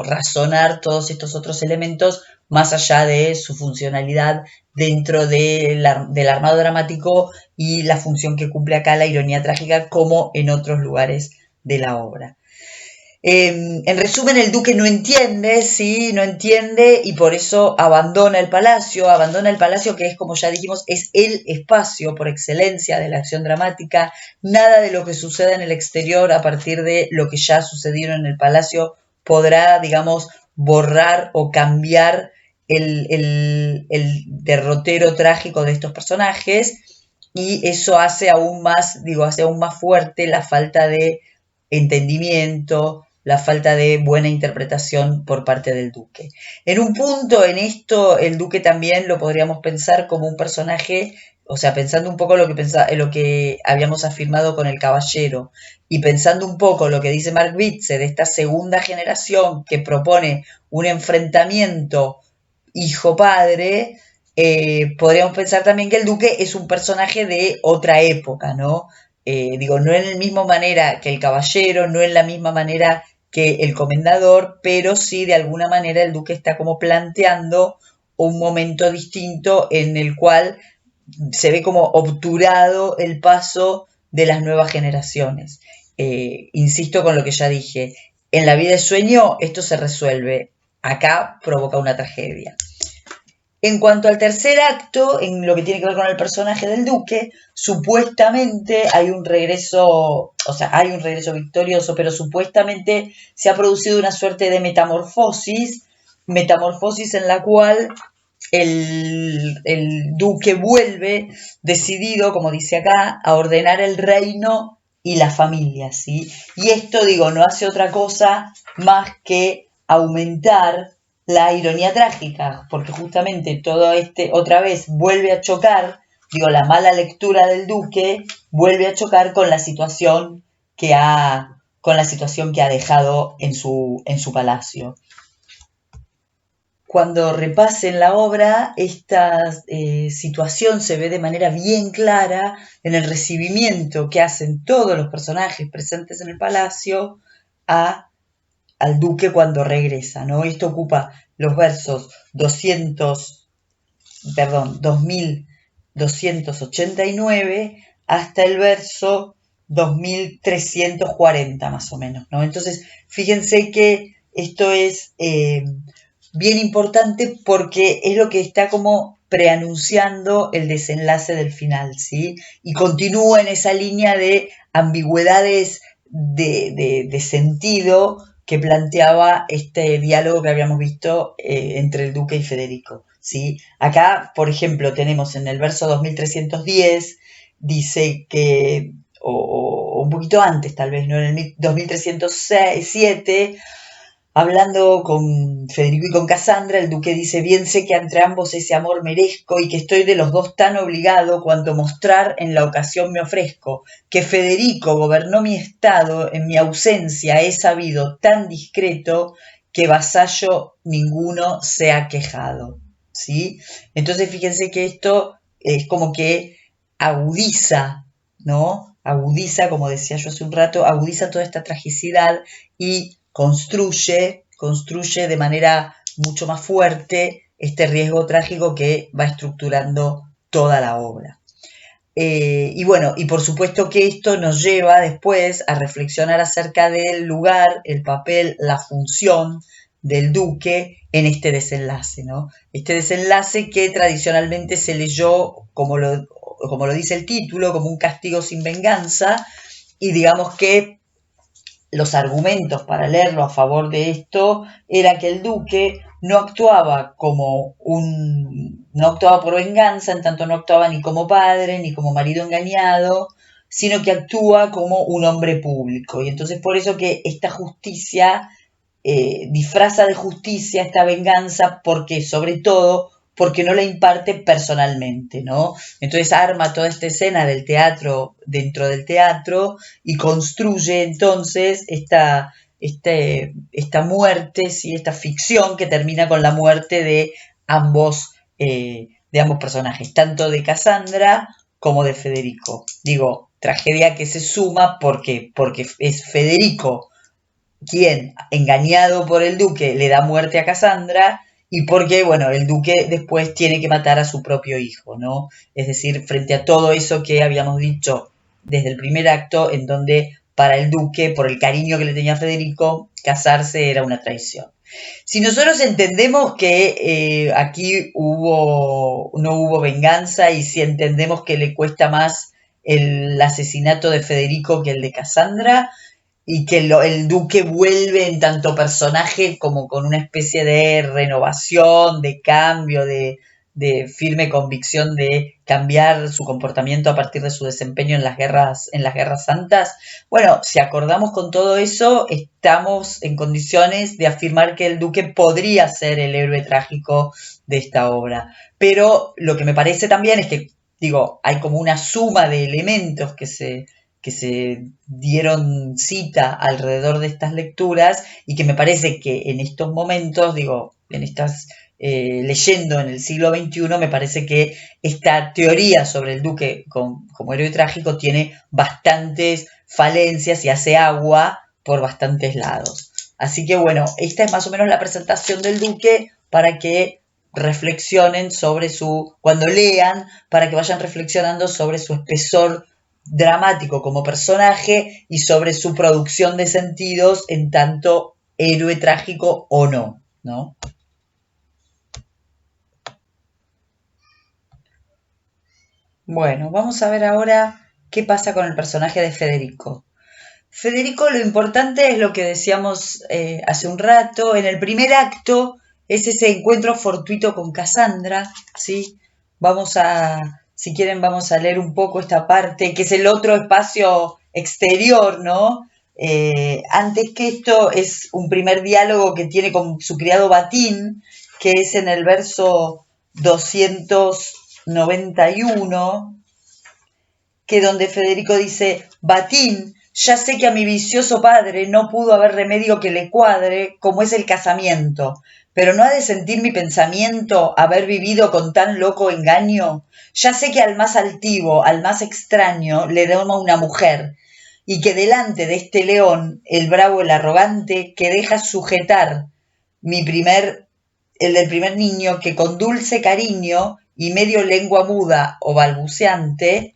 razonar todos estos otros elementos más allá de su funcionalidad dentro del armado dramático y la función que cumple acá la ironía trágica, como en otros lugares de la obra. En resumen, el duque no entiende, y por eso abandona el palacio que es, como ya dijimos, es el espacio por excelencia de la acción dramática. Nada de lo que suceda en el exterior a partir de lo que ya sucedió en el palacio podrá, digamos, borrar o cambiar el derrotero trágico de estos personajes, y eso hace aún más fuerte la falta de entendimiento, la falta de buena interpretación por parte del duque. En un punto en esto, el duque también lo podríamos pensar como un personaje, o sea, pensando un poco lo que habíamos afirmado con el caballero, y pensando un poco lo que dice Mark Bitzer de esta segunda generación que propone un enfrentamiento hijo-padre, podríamos pensar también que el duque es un personaje de otra época, ¿no? No en la misma manera que el caballero, no en la misma manera que el comendador, pero sí de alguna manera el duque está como planteando un momento distinto en el cual se ve como obturado el paso de las nuevas generaciones. Insisto con lo que ya dije, en La vida de sueño esto se resuelve, acá provoca una tragedia. En cuanto al tercer acto, en lo que tiene que ver con el personaje del duque, supuestamente hay un regreso victorioso, pero supuestamente se ha producido una suerte de metamorfosis en la cual el duque vuelve decidido, como dice acá, a ordenar el reino y la familia, ¿sí? Y esto, no hace otra cosa más que aumentar la ironía trágica, porque justamente todo otra vez vuelve a chocar, la mala lectura del duque vuelve a chocar con la situación que ha dejado en su palacio. Cuando repasen la obra, esta situación se ve de manera bien clara en el recibimiento que hacen todos los personajes presentes en el palacio al duque cuando regresa, ¿no? Esto ocupa los versos 2289 hasta el verso 2340 más o menos, ¿no? Entonces, fíjense que esto es bien importante porque es lo que está como preanunciando el desenlace del final, ¿sí? Y continúa en esa línea de ambigüedades de sentido que planteaba este diálogo que habíamos visto entre el duque y Federico, ¿sí? Acá, por ejemplo, tenemos en el verso 2310, dice que, o un poquito antes tal vez, ¿no? En el 2307, hablando con Federico y con Casandra, el duque dice: bien sé que entre ambos ese amor merezco y que estoy de los dos tan obligado cuanto mostrar en la ocasión me ofrezco, que Federico gobernó mi estado, en mi ausencia he sabido tan discreto que vasallo ninguno se ha quejado, ¿sí? Entonces fíjense que esto es como que agudiza, ¿no? Agudiza, como decía yo hace un rato, agudiza toda esta tragicidad y construye de manera mucho más fuerte este riesgo trágico que va estructurando toda la obra. Y por supuesto que esto nos lleva después a reflexionar acerca del lugar, el papel, la función del duque en este desenlace, ¿no? Este desenlace que tradicionalmente se leyó, como lo dice el título, como un castigo sin venganza, y digamos que los argumentos para leerlo a favor de esto era que el duque no actuaba por venganza, en tanto no actuaba ni como padre, ni como marido engañado, sino que actúa como un hombre público. Y entonces por eso que esta justicia disfraza de justicia esta venganza, porque sobre todo porque no la imparte personalmente, ¿no? Entonces arma toda esta escena del teatro dentro del teatro y construye entonces esta muerte, ¿sí? Esta ficción que termina con la muerte de ambos personajes, tanto de Cassandra como de Federico. Digo, tragedia que se suma porque es Federico quien, engañado por el duque, le da muerte a Cassandra, y porque, bueno, el duque después tiene que matar a su propio hijo, ¿no? Es decir, frente a todo eso que habíamos dicho desde el primer acto, en donde para el duque, por el cariño que le tenía a Federico, casarse era una traición. Si nosotros entendemos que aquí no hubo venganza, y si entendemos que le cuesta más el asesinato de Federico que el de Cassandra, y que el duque vuelve en tanto personaje como con una especie de renovación, de cambio, de firme convicción de cambiar su comportamiento a partir de su desempeño en las guerras santas. Bueno, si acordamos con todo eso, estamos en condiciones de afirmar que el duque podría ser el héroe trágico de esta obra. Pero lo que me parece también es que, digo, hay como una suma de elementos que se dieron cita alrededor de estas lecturas, y que me parece que en estos momentos, digo, en estas leyendo en el siglo XXI, me parece que esta teoría sobre el duque como héroe trágico tiene bastantes falencias y hace agua por bastantes lados. Así que bueno, esta es más o menos la presentación del duque, para que reflexionen cuando lean, para que vayan reflexionando sobre su espesor dramático como personaje y sobre su producción de sentidos en tanto héroe trágico o no, ¿no? Bueno, vamos a ver ahora qué pasa con el personaje de Federico. Federico, lo importante es lo que decíamos hace un rato. En el primer acto es ese encuentro fortuito con Cassandra, ¿sí? Si quieren, vamos a leer un poco esta parte, que es el otro espacio exterior, ¿no? Antes que esto, es un primer diálogo que tiene con su criado Batín, que es en el verso 291, que donde Federico dice: Batín, ya sé que a mi vicioso padre no pudo haber remedio que le cuadre, como es el casamiento, pero ¿no ha de sentir mi pensamiento haber vivido con tan loco engaño? Ya sé que al más altivo, al más extraño, le doma una mujer, y que delante de este león, el bravo, el arrogante, que deja sujetar el del primer niño, que con dulce cariño y medio lengua muda o balbuceante,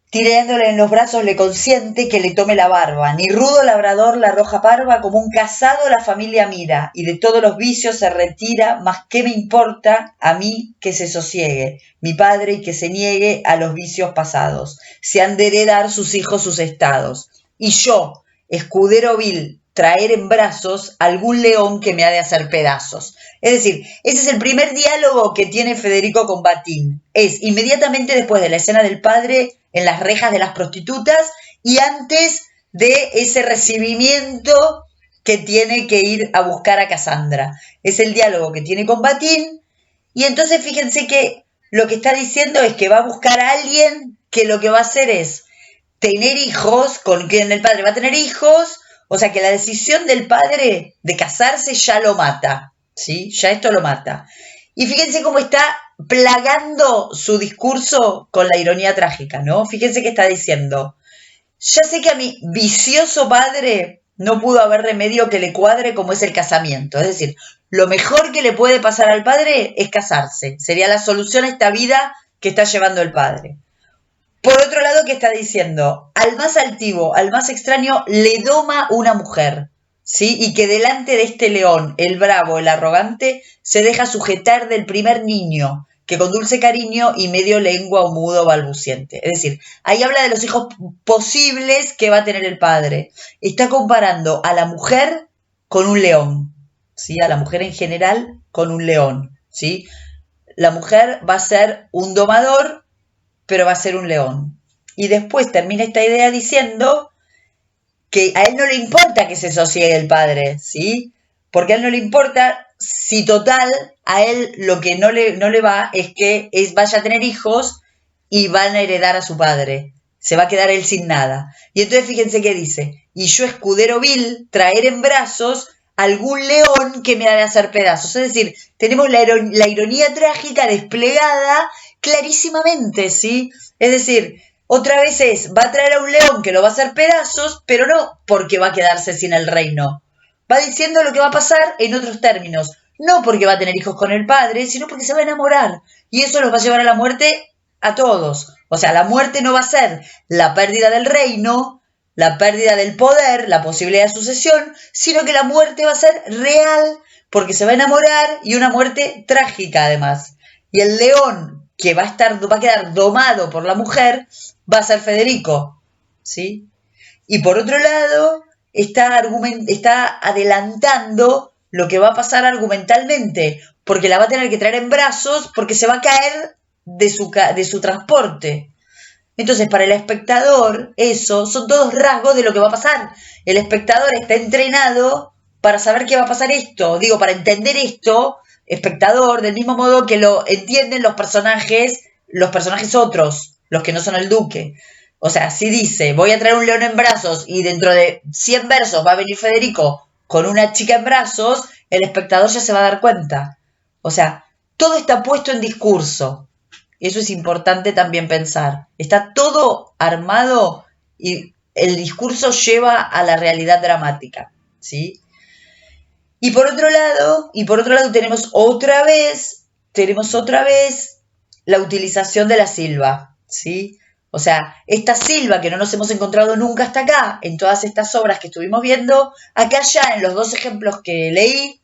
tirándole en los brazos, le consiente que le tome la barba. Ni rudo labrador la roja parva, como un casado la familia mira, y de todos los vicios se retira, mas qué me importa a mí que se sosiegue mi padre y que se niegue a los vicios pasados, si han de heredar sus hijos sus estados. Y yo, escudero vil, traer en brazos algún león que me ha de hacer pedazos. Es decir, ese es el primer diálogo que tiene Federico con Batín. Es inmediatamente después de la escena del padre en las rejas de las prostitutas y antes de ese recibimiento que tiene que ir a buscar a Cassandra. Es el diálogo que tiene con Batín, y entonces fíjense que lo que está diciendo es que va a buscar a alguien que lo que va a hacer es tener hijos, con quien el padre va a tener hijos, o sea que la decisión del padre de casarse ya lo mata, ¿sí? Ya esto lo mata. Y fíjense cómo está plagando su discurso con la ironía trágica, ¿no? Fíjense que está diciendo: ya sé que a mi vicioso padre no pudo haber remedio que le cuadre, como es el casamiento. Es decir, lo mejor que le puede pasar al padre es casarse. Sería la solución a esta vida que está llevando el padre. Por otro lado, ¿qué está diciendo? Al más altivo, al más extraño, le doma una mujer, ¿sí? Y que delante de este león, el bravo, el arrogante, se deja sujetar del primer niño, que con dulce cariño y medio lengua o mudo balbuciente. Es decir, ahí habla de los hijos posibles que va a tener el padre. Está comparando a la mujer con un león, ¿sí? A la mujer en general con un león, ¿sí? La mujer va a ser un domador, pero va a ser un león. Y después termina esta idea diciendo que a él no le importa que se sosiegue el padre, ¿sí? Porque a él no le importa si total a él lo que no le va es que vaya a tener hijos y van a heredar a su padre. Se va a quedar él sin nada. Y entonces fíjense qué dice: y yo, escudero vil, traer en brazos algún león que me ha de hacer pedazos. Es decir, tenemos la ironía trágica desplegada clarísimamente, ¿sí? Es decir, otra vez va a traer a un león que lo va a hacer pedazos, pero no porque va a quedarse sin el reino. Va diciendo lo que va a pasar en otros términos. No porque va a tener hijos con el padre, sino porque se va a enamorar. Y eso los va a llevar a la muerte a todos. O sea, la muerte no va a ser la pérdida del reino, la pérdida del poder, la posibilidad de sucesión, sino que la muerte va a ser real porque se va a enamorar, y una muerte trágica además. Y el león que va a quedar domado por la mujer va a ser Federico, ¿sí? Y por otro lado, está adelantando lo que va a pasar argumentalmente, porque la va a tener que traer en brazos porque se va a caer de su transporte. Entonces, para el espectador, eso son todos rasgos de lo que va a pasar. El espectador está entrenado para saber qué va a pasar esto. Digo, para entender esto, espectador, del mismo modo que lo entienden los personajes otros, los que no son el duque. O sea, si dice, voy a traer un león en brazos y dentro de 100 versos va a venir Federico con una chica en brazos, el espectador ya se va a dar cuenta. O sea, todo está puesto en discurso. Eso es importante también pensar. Está todo armado y el discurso lleva a la realidad dramática, ¿sí? Y por otro lado tenemos otra vez la utilización de la silva, ¿sí? O sea, esta silva que no nos hemos encontrado nunca hasta acá, en todas estas obras que estuvimos viendo, acá ya en los 2 ejemplos que leí,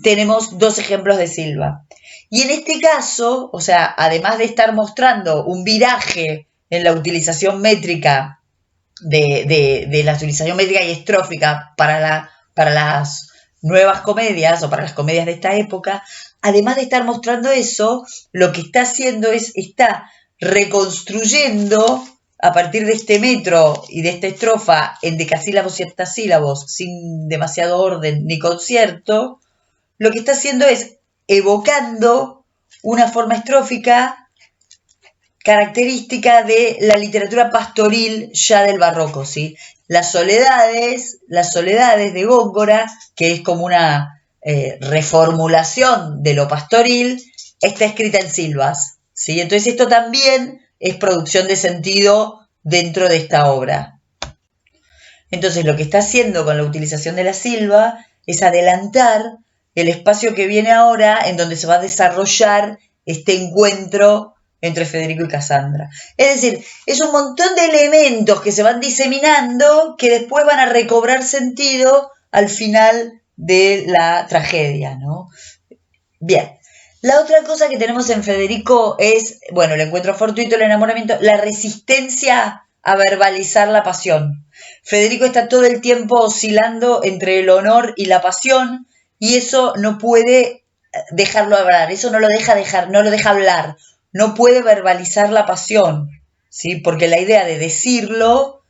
tenemos 2 ejemplos de silva. Y en este caso, o sea, además de estar mostrando un viraje en la utilización métrica de la utilización métrica y estrófica para las nuevas comedias o para las comedias de esta época, además de estar mostrando eso, lo que está haciendo está reconstruyendo a partir de este metro y de esta estrofa en decasílabos y heptasílabos, sin demasiado orden ni concierto, lo que está haciendo es evocando una forma estrófica característica de la literatura pastoril ya del barroco, ¿sí? Las soledades de Góngora, que es como una reformulación de lo pastoril, está escrita en silvas, ¿sí? Entonces esto también es producción de sentido dentro de esta obra. Entonces lo que está haciendo con la utilización de la silva es adelantar el espacio que viene ahora, en donde se va a desarrollar este encuentro entre Federico y Casandra. Es decir, es un montón de elementos que se van diseminando que después van a recobrar sentido al final de la tragedia, ¿no? Bien. La otra cosa que tenemos en Federico es, bueno, el encuentro fortuito, el enamoramiento, la resistencia a verbalizar la pasión. Federico está todo el tiempo oscilando entre el honor y la pasión, y eso no puede dejarlo hablar, eso no lo deja hablar, no puede verbalizar la pasión, ¿sí? Porque la idea de decirlo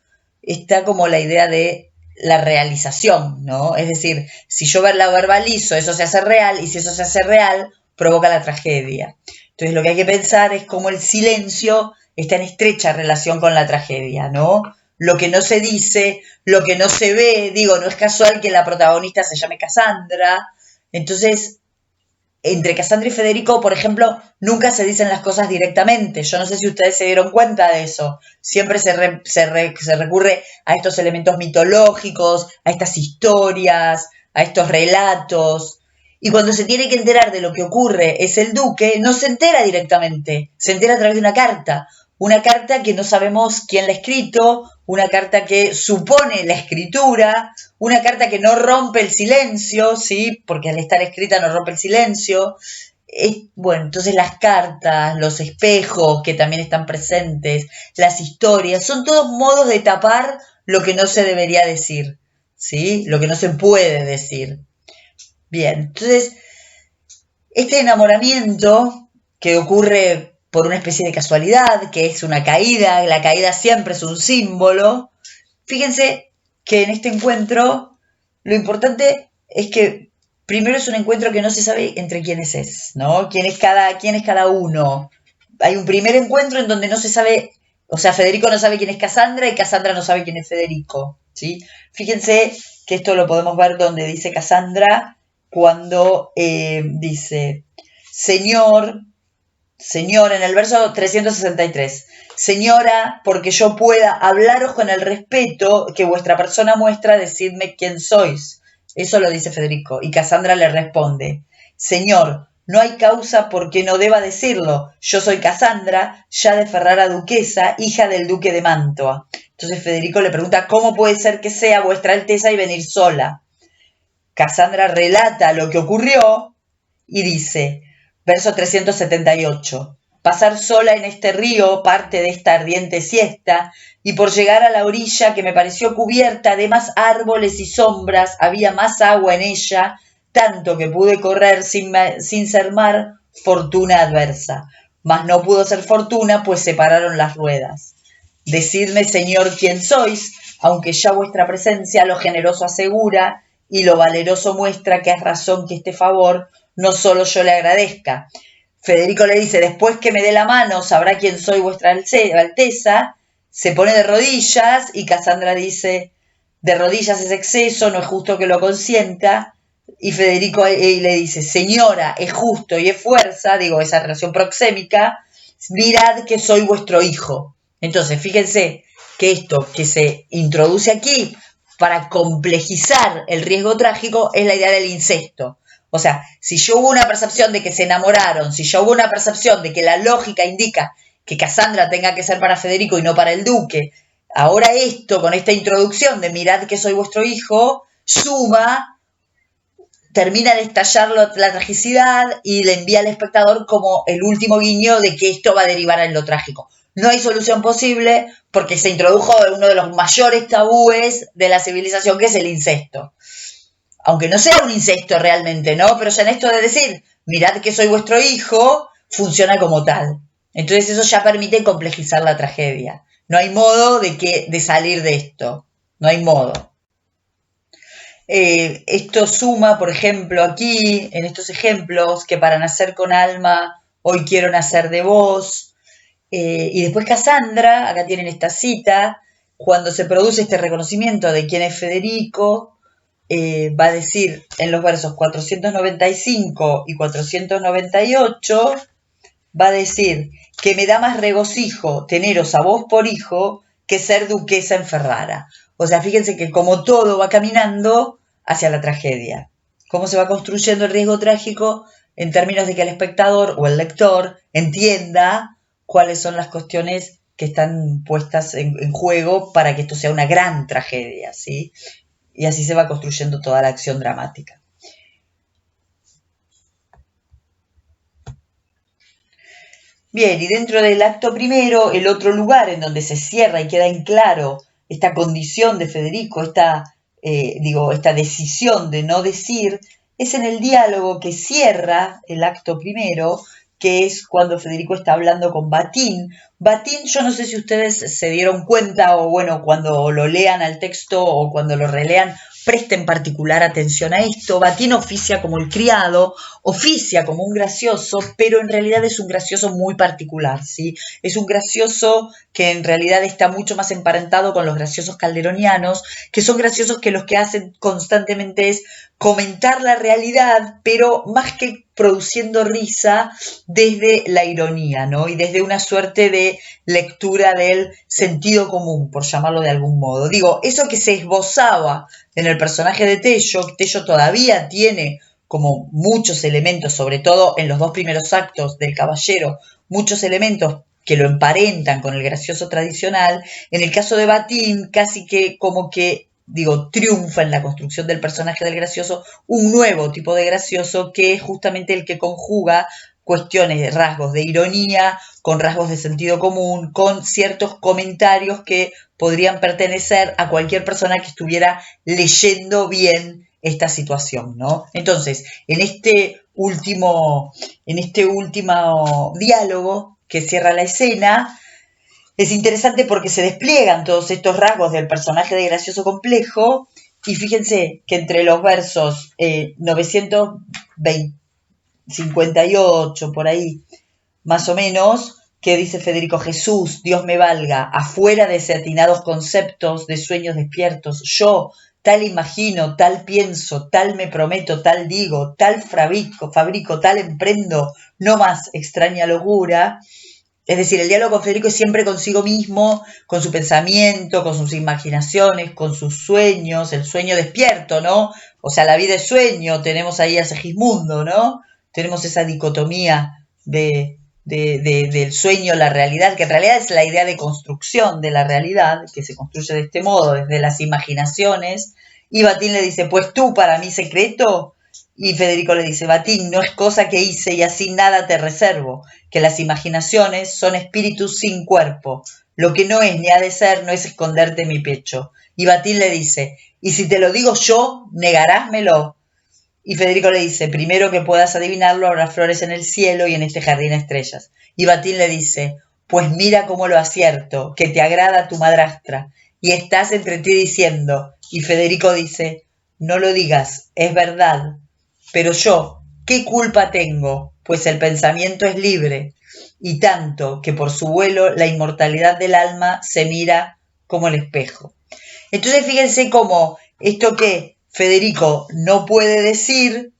está como la idea de la realización, ¿no? Es decir, si yo la verbalizo, eso se hace real, y si eso se hace real, provoca la tragedia. Entonces lo que hay que pensar es cómo el silencio está en estrecha relación con la tragedia, ¿no? Lo que no se dice, lo que no se ve, digo, no es casual que la protagonista se llame Casandra. Entonces, entre Casandra y Federico, por ejemplo, nunca se dicen las cosas directamente. Yo no sé si ustedes se dieron cuenta de eso. Siempre se recurre a estos elementos mitológicos, a estas historias, a estos relatos. Y cuando se tiene que enterar de lo que ocurre es el duque, no se entera directamente, se entera a través de una carta que no sabemos quién la ha escrito, una carta que supone la escritura, una carta que no rompe el silencio, ¿sí? Porque al estar escrita no rompe el silencio. Bueno, entonces las cartas, los espejos que también están presentes, las historias, son todos modos de tapar lo que no se debería decir, ¿sí? Lo que no se puede decir. Bien, entonces, este enamoramiento que ocurre por una especie de casualidad, que es una caída, la caída siempre es un símbolo. Fíjense que en este encuentro lo importante es que primero es un encuentro que no se sabe entre quiénes es, ¿no? ¿Quién es cada uno? Hay un primer encuentro en donde no se sabe, o sea, Federico no sabe quién es Cassandra y Cassandra no sabe quién es Federico, ¿sí? Fíjense que esto lo podemos ver donde dice Cassandra cuando dice, Señor, en el verso 363, Señora, porque yo pueda hablaros con el respeto que vuestra persona muestra, decidme quién sois. Eso lo dice Federico. Y Cassandra le responde, Señor, no hay causa por qué no deba decirlo. Yo soy Cassandra, ya de Ferrara duquesa, hija del duque de Mantua. Entonces Federico le pregunta, ¿cómo puede ser que sea vuestra alteza y venir sola? Cassandra relata lo que ocurrió y dice, verso 378, pasar sola en este río parte de esta ardiente siesta, y por llegar a la orilla que me pareció cubierta de más árboles y sombras, había más agua en ella, tanto que pude correr sin ser mar, fortuna adversa. Mas no pudo ser fortuna, pues se pararon las ruedas. Decidme, Señor, quién sois, aunque ya vuestra presencia lo generoso asegura, y lo valeroso muestra que es razón que este favor no solo yo le agradezca. Federico le dice, después que me dé la mano, sabrá quién soy vuestra alteza, se pone de rodillas y Cassandra dice, de rodillas es exceso, no es justo que lo consienta, y Federico le dice, señora, es justo y es fuerza, digo, esa relación proxémica, mirad que soy vuestro hijo. Entonces, fíjense que esto que se introduce aquí para complejizar el riesgo trágico es la idea del incesto. O sea, si yo hubo una percepción de que se enamoraron, si yo hubo una percepción de que la lógica indica que Cassandra tenga que ser para Federico y no para el duque, ahora esto, con esta introducción de mirad que soy vuestro hijo, termina de estallar la tragicidad y le envía al espectador como el último guiño de que esto va a derivar en lo trágico. No hay solución posible porque se introdujo uno de los mayores tabúes de la civilización, que es el incesto. Aunque no sea un incesto realmente, ¿no? Pero ya en esto de decir, mirad que soy vuestro hijo, funciona como tal. Entonces eso ya permite complejizar la tragedia. No hay modo de salir de esto. No hay modo. Esto suma, por ejemplo, aquí, en estos ejemplos, que para nacer con alma, hoy quiero nacer de vos. Y después Cassandra, acá tienen esta cita, cuando se produce este reconocimiento de quién es Federico, va a decir en los versos 495 y 498, va a decir que me da más regocijo teneros a vos por hijo que ser duquesa en Ferrara. O sea, fíjense que como todo va caminando hacia la tragedia. Cómo se va construyendo el riesgo trágico en términos de que el espectador o el lector entienda cuáles son las cuestiones que están puestas en juego para que esto sea una gran tragedia, ¿sí? Y así se va construyendo toda la acción dramática. Bien, y dentro del acto primero, el otro lugar en donde se cierra y queda en claro esta condición de Federico, esta decisión de no decir, es en el diálogo que cierra el acto primero, que es cuando Federico está hablando con Batín. Batín, yo no sé si ustedes se dieron cuenta, o bueno, cuando lo lean al texto o cuando lo relean, presten particular atención a esto. Batín oficia como el criado, oficia como un gracioso, pero en realidad es un gracioso muy particular, ¿sí? Es un gracioso que en realidad está mucho más emparentado con los graciosos calderonianos, que son graciosos que los que hacen constantemente es comentar la realidad, pero más que produciendo risa, desde la ironía, ¿no? Y desde una suerte de lectura del sentido común, por llamarlo de algún modo. Digo, eso que se esbozaba en el personaje de Tello todavía tiene como muchos elementos, sobre todo en los dos primeros actos del Caballero, muchos elementos que lo emparentan con el gracioso tradicional. En el caso de Batín, casi que como que, triunfa en la construcción del personaje del gracioso un nuevo tipo de gracioso, que es justamente el que conjuga cuestiones de rasgos de ironía, con rasgos de sentido común, con ciertos comentarios que podrían pertenecer a cualquier persona que estuviera leyendo bien esta situación, ¿no? Entonces, en este último diálogo, que cierra la escena, es interesante porque se despliegan todos estos rasgos del personaje de Gracioso Complejo, y fíjense que entre los versos 958, por ahí, más o menos, que dice Federico: Jesús, Dios me valga, afuera de desatinados conceptos de sueños despiertos, yo tal imagino, tal pienso, tal me prometo, tal digo, tal fabrico, tal emprendo, no más extraña locura. Es decir, el diálogo con Federico es siempre consigo mismo, con su pensamiento, con sus imaginaciones, con sus sueños, el sueño despierto, ¿no? O sea, la vida es sueño, tenemos ahí a Segismundo, ¿no? Tenemos esa dicotomía del sueño, la realidad, que en realidad es la idea de construcción de la realidad, que se construye de este modo, desde las imaginaciones. Y Batín le dice: pues tú para mí secreto. Y Federico le dice: Batín, no es cosa que hice y así nada te reservo, que las imaginaciones son espíritus sin cuerpo. Lo que no es ni ha de ser no es esconderte en mi pecho. Y Batín le dice: y si te lo digo yo, negarásmelo. Y Federico le dice: primero que puedas adivinarlo, habrá flores en el cielo y en este jardín estrellas. Y Batín le dice: pues mira cómo lo acierto, que te agrada tu madrastra. Y estás entre ti diciendo. Y Federico dice: no lo digas, es verdad. Pero yo, ¿qué culpa tengo? Pues el pensamiento es libre, y tanto que por su vuelo la inmortalidad del alma se mira como el espejo. Entonces fíjense cómo esto que Federico no puede decir,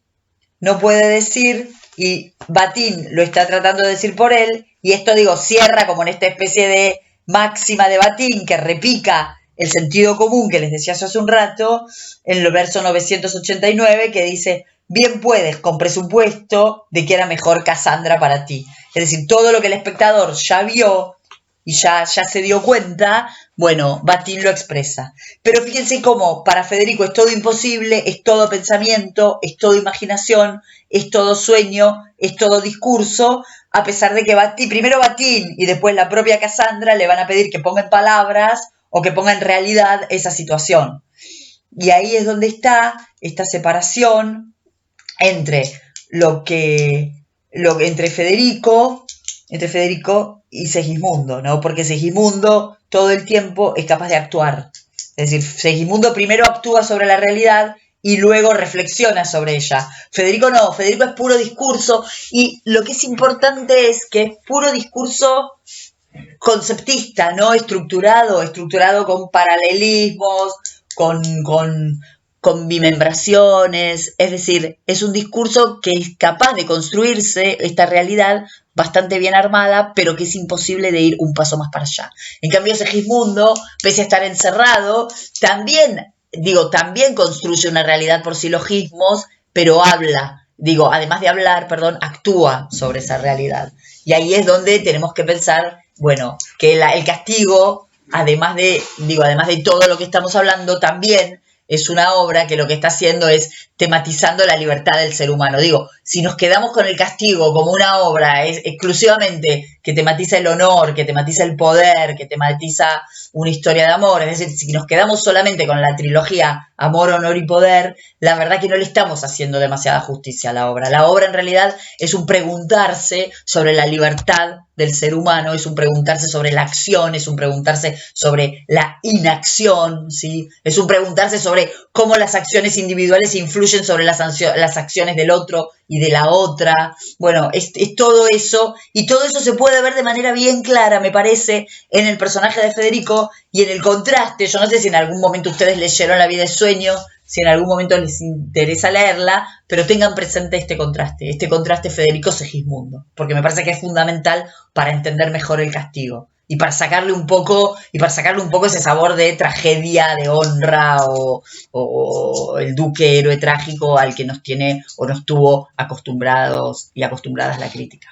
y Batín lo está tratando de decir por él, y esto, digo, cierra como en esta especie de máxima de Batín que repica el sentido común que les decía yo hace un rato, en el verso 989, que dice: bien puedes, con presupuesto de que era mejor Casandra para ti. Es decir, todo lo que el espectador ya vio y ya se dio cuenta, bueno, Batín lo expresa. Pero fíjense cómo para Federico es todo imposible, es todo pensamiento, es todo imaginación, es todo sueño, es todo discurso, a pesar de que primero Batín y después la propia Casandra le van a pedir que ponga en palabras o que ponga en realidad esa situación. Y ahí es donde está esta separación entre entre Federico y Segismundo, ¿no? Porque Segismundo todo el tiempo es capaz de actuar. Es decir, Segismundo primero actúa sobre la realidad y luego reflexiona sobre ella. Federico no, Federico es puro discurso, y lo que es importante es que es puro discurso conceptista, ¿no? Estructurado con paralelismos, con bimembraciones, es decir, es un discurso que es capaz de construirse esta realidad bastante bien armada, pero que es imposible de ir un paso más para allá. En cambio, Segismundo, pese a estar encerrado, también construye una realidad por silogismos, pero además de hablar, actúa sobre esa realidad. Y ahí es donde tenemos que pensar, bueno, que el castigo, además de todo lo que estamos hablando, también es una obra que lo que está haciendo es tematizando la libertad del ser humano. Si nos quedamos con el castigo como una obra exclusivamente que tematiza el honor, que tematiza el poder, que tematiza una historia de amor, es decir, si nos quedamos solamente con la trilogía Amor, Honor y Poder, la verdad que no le estamos haciendo demasiada justicia a la obra. La obra en realidad es un preguntarse sobre la libertad del ser humano, es un preguntarse sobre la acción, es un preguntarse sobre la inacción, ¿sí? Es un preguntarse sobre cómo las acciones individuales influyen sobre las acciones del otro y de la otra. Bueno, es todo eso, y todo eso se puede ver de manera bien clara, me parece, en el personaje de Federico y en el contraste. Yo no sé si en algún momento ustedes leyeron La vida es sueño, si en algún momento les interesa leerla, pero tengan presente este contraste Federico-Segismundo, porque me parece que es fundamental para entender mejor el castigo y para sacarle un poco ese sabor de tragedia, de honra, o el duque héroe trágico al que nos tiene o nos tuvo acostumbrados y acostumbradas la crítica.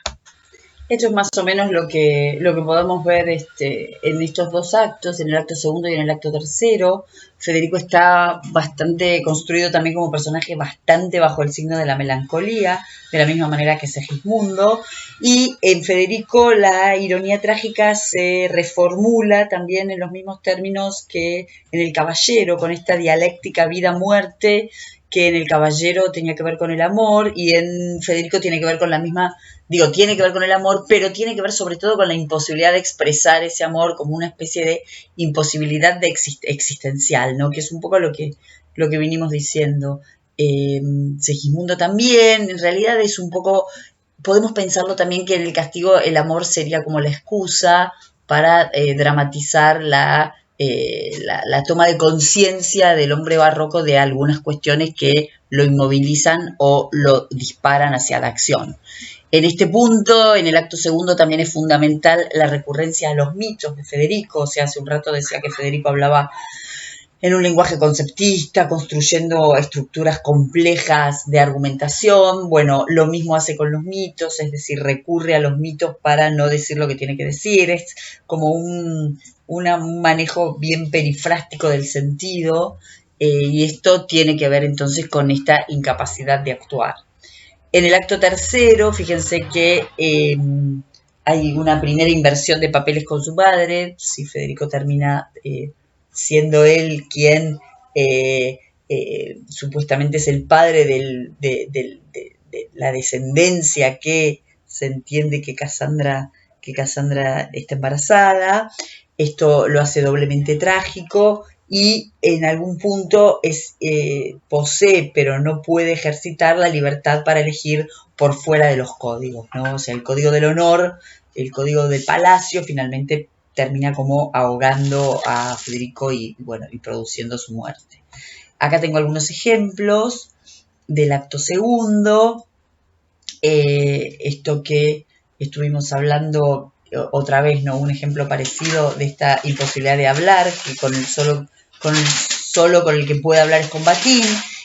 Esto es más o menos lo que podemos ver en estos dos actos, en el acto segundo y en el acto tercero. Federico está bastante construido también como personaje, bastante bajo el signo de la melancolía, de la misma manera que Segismundo. Y en Federico la ironía trágica se reformula también en los mismos términos que en El Caballero, con esta dialéctica vida-muerte que en El Caballero tenía que ver con el amor y en Federico tiene que ver con la misma, tiene que ver con el amor, pero tiene que ver sobre todo con la imposibilidad de expresar ese amor como una especie de imposibilidad existencial, ¿no? Que es un poco lo que vinimos diciendo. Segismundo también, en realidad es un poco, podemos pensarlo también que en El Castigo el amor sería como la excusa para dramatizar la toma de conciencia del hombre barroco de algunas cuestiones que lo inmovilizan o lo disparan hacia la acción. En este punto, en el acto segundo, también es fundamental la recurrencia a los mitos de Federico. O sea, hace un rato decía que Federico hablaba en un lenguaje conceptista, construyendo estructuras complejas de argumentación. Bueno, lo mismo hace con los mitos, es decir, recurre a los mitos para no decir lo que tiene que decir. Es como un manejo bien perifrástico del sentido, y esto tiene que ver entonces con esta incapacidad de actuar. En el acto tercero, fíjense que hay una primera inversión de papeles con su padre. Si Federico termina siendo él quien supuestamente es el padre de la descendencia que se entiende que Casandra está embarazada. Esto lo hace doblemente trágico y en algún punto posee, pero no puede ejercitar la libertad para elegir por fuera de los códigos, ¿no? O sea, el código del honor, el código del palacio, finalmente termina como ahogando a Federico y produciendo su muerte. Acá tengo algunos ejemplos del acto segundo. Esto que estuvimos hablando otra vez, ¿no? Un ejemplo parecido de esta imposibilidad de hablar, que con el solo con el que puede hablar es con Batín.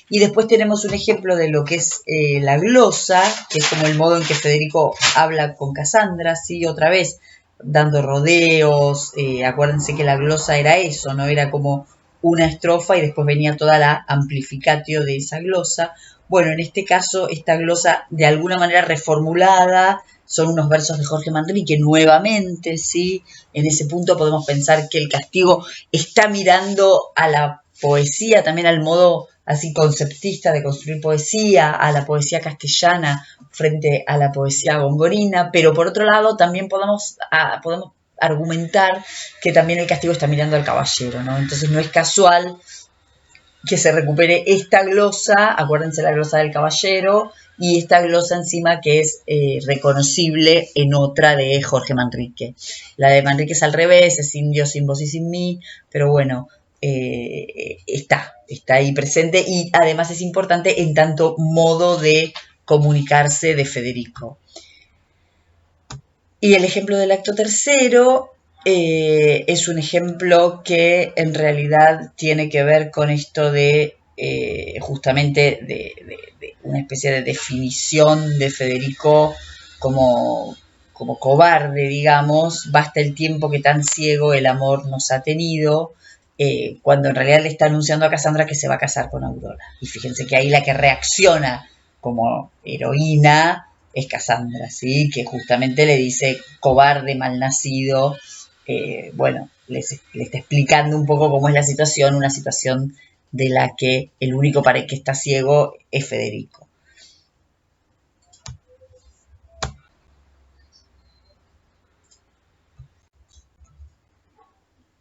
Y después tenemos un ejemplo de lo que es la glosa, que es como el modo en que Federico habla con Casandra, ¿sí? Otra vez dando rodeos. Acuérdense que la glosa era eso, ¿no? Era como una estrofa y después venía toda la amplificatio de esa glosa. Bueno, en este caso, esta glosa de alguna manera reformulada, son unos versos de Jorge Manrique nuevamente, ¿sí? En ese punto podemos pensar que El Castigo está mirando a la poesía, también al modo así conceptista de construir poesía, a la poesía castellana frente a la poesía gongorina, pero por otro lado también podemos argumentar que también El Castigo está mirando al caballero, ¿no? Entonces no es casual que se recupere esta glosa, acuérdense la glosa del caballero, y esta glosa encima que es reconocible en otra de Jorge Manrique. La de Manrique es al revés, es sin Dios, sin vos y sin mí, pero bueno, está ahí presente y además es importante en tanto modo de comunicarse de Federico. Y el ejemplo del acto tercero es un ejemplo que en realidad tiene que ver con esto de justamente de una especie de definición de Federico como cobarde, digamos. Basta el tiempo que tan ciego el amor nos ha tenido, cuando en realidad le está anunciando a Casandra que se va a casar con Aurora. Y fíjense que ahí la que reacciona como heroína es Casandra, ¿sí? Que justamente le dice cobarde, malnacido. Le está explicando un poco cómo es la situación, una situación de la que el único para el que está ciego es Federico.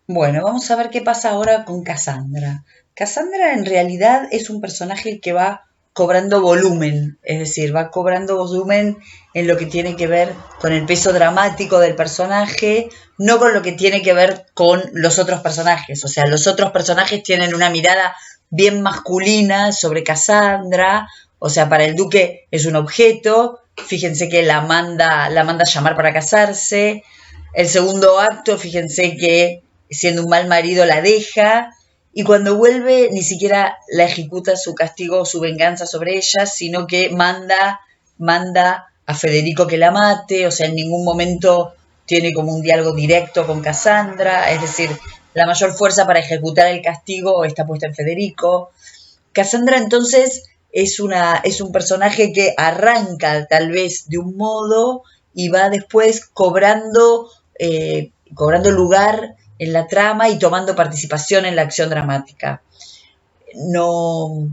Bueno, vamos a ver qué pasa ahora con Casandra. Casandra en realidad es un personaje que va cobrando volumen, es decir, va cobrando volumen en lo que tiene que ver con el peso dramático del personaje, no con lo que tiene que ver con los otros personajes. O sea, los otros personajes tienen una mirada bien masculina sobre Casandra, o sea, para el duque es un objeto. Fíjense que la manda a llamar para casarse. El segundo acto, fíjense que siendo un mal marido la deja, y cuando vuelve ni siquiera la ejecuta su castigo o su venganza sobre ella, sino que manda a Federico que la mate. O sea, en ningún momento tiene como un diálogo directo con Casandra, es decir, la mayor fuerza para ejecutar el castigo está puesta en Federico. Casandra entonces es un personaje que arranca tal vez de un modo y va después cobrando lugar en la trama y tomando participación en la acción dramática. No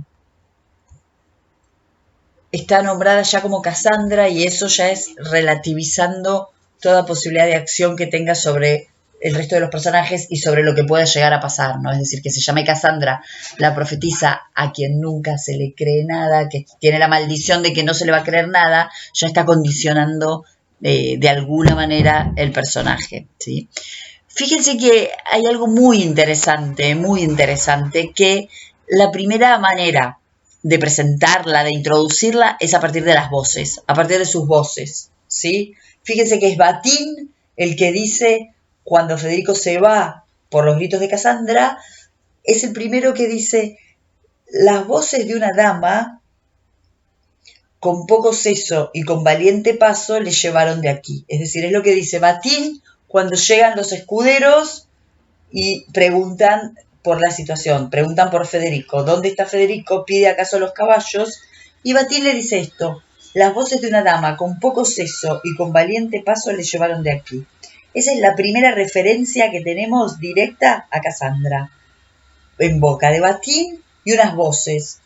está nombrada ya como Cassandra y eso ya es relativizando toda posibilidad de acción que tenga sobre el resto de los personajes y sobre lo que pueda llegar a pasar, ¿no? Es decir, que se llame Cassandra, la profetisa a quien nunca se le cree nada, que tiene la maldición de que no se le va a creer nada, ya está condicionando de alguna manera el personaje, ¿sí? Fíjense que hay algo muy interesante, que la primera manera de presentarla, de introducirla, es a partir de las voces, a partir de sus voces, ¿sí? Fíjense que es Batín el que dice, cuando Federico se va por los gritos de Cassandra, es el primero que dice, las voces de una dama, con poco seso y con valiente paso, le llevaron de aquí. Es decir, es lo que dice Batín cuando llegan los escuderos y preguntan por la situación, preguntan por Federico. ¿Dónde está Federico? Pide acaso los caballos. Y Batín le dice esto, las voces de una dama con poco seso y con valiente paso le llevaron de aquí. Esa es la primera referencia que tenemos directa a Cassandra, en boca de Batín y unas voces,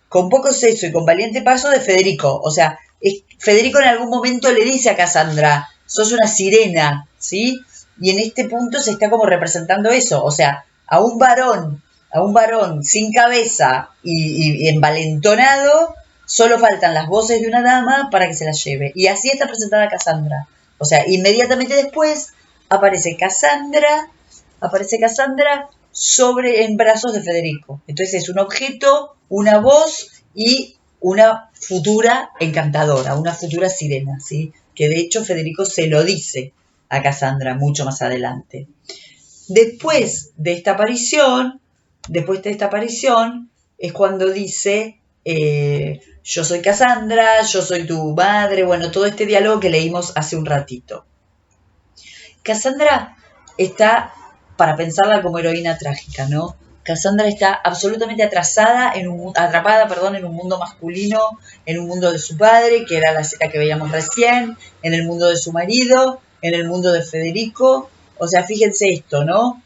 con poco seso y con valiente paso de Federico. O sea, Federico en algún momento le dice a Cassandra, sos una sirena, ¿sí? Y en este punto se está como representando eso, o sea, a un varón sin cabeza y envalentonado, solo faltan las voces de una dama para que se las lleve. Y así está presentada Cassandra. O sea, inmediatamente después aparece Cassandra en brazos de Federico. Entonces es un objeto, una voz y una futura encantadora, una futura sirena, ¿sí? Que de hecho Federico se lo dice a Cassandra mucho más adelante. Después de esta aparición es cuando dice, yo soy Cassandra, yo soy tu madre, bueno, todo este diálogo que leímos hace un ratito. Cassandra está, para pensarla como heroína trágica, ¿no? Cassandra está absolutamente atrapada en un mundo masculino, en un mundo de su padre, que era la escena que veíamos recién, en el mundo de su marido, en el mundo de Federico. O sea, fíjense esto, ¿no?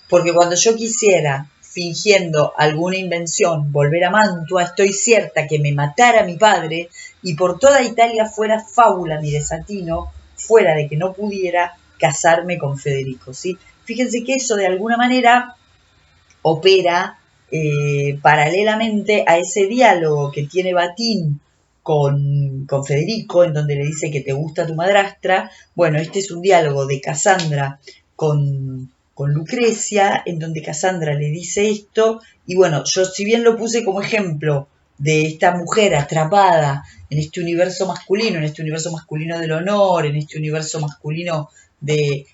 Porque cuando yo quisiera, fingiendo alguna invención, volver a Mantua, estoy cierta que me matara mi padre y por toda Italia fuera fábula mi desatino, fuera de que no pudiera casarme con Federico, ¿sí? Fíjense que eso de alguna manera opera paralelamente a ese diálogo que tiene Batín con Federico, en donde le dice que te gusta tu madrastra. Bueno, este es un diálogo de Cassandra con Lucrecia, en donde Cassandra le dice esto, y bueno, yo si bien lo puse como ejemplo de esta mujer atrapada en este universo masculino del honor, en este universo masculino del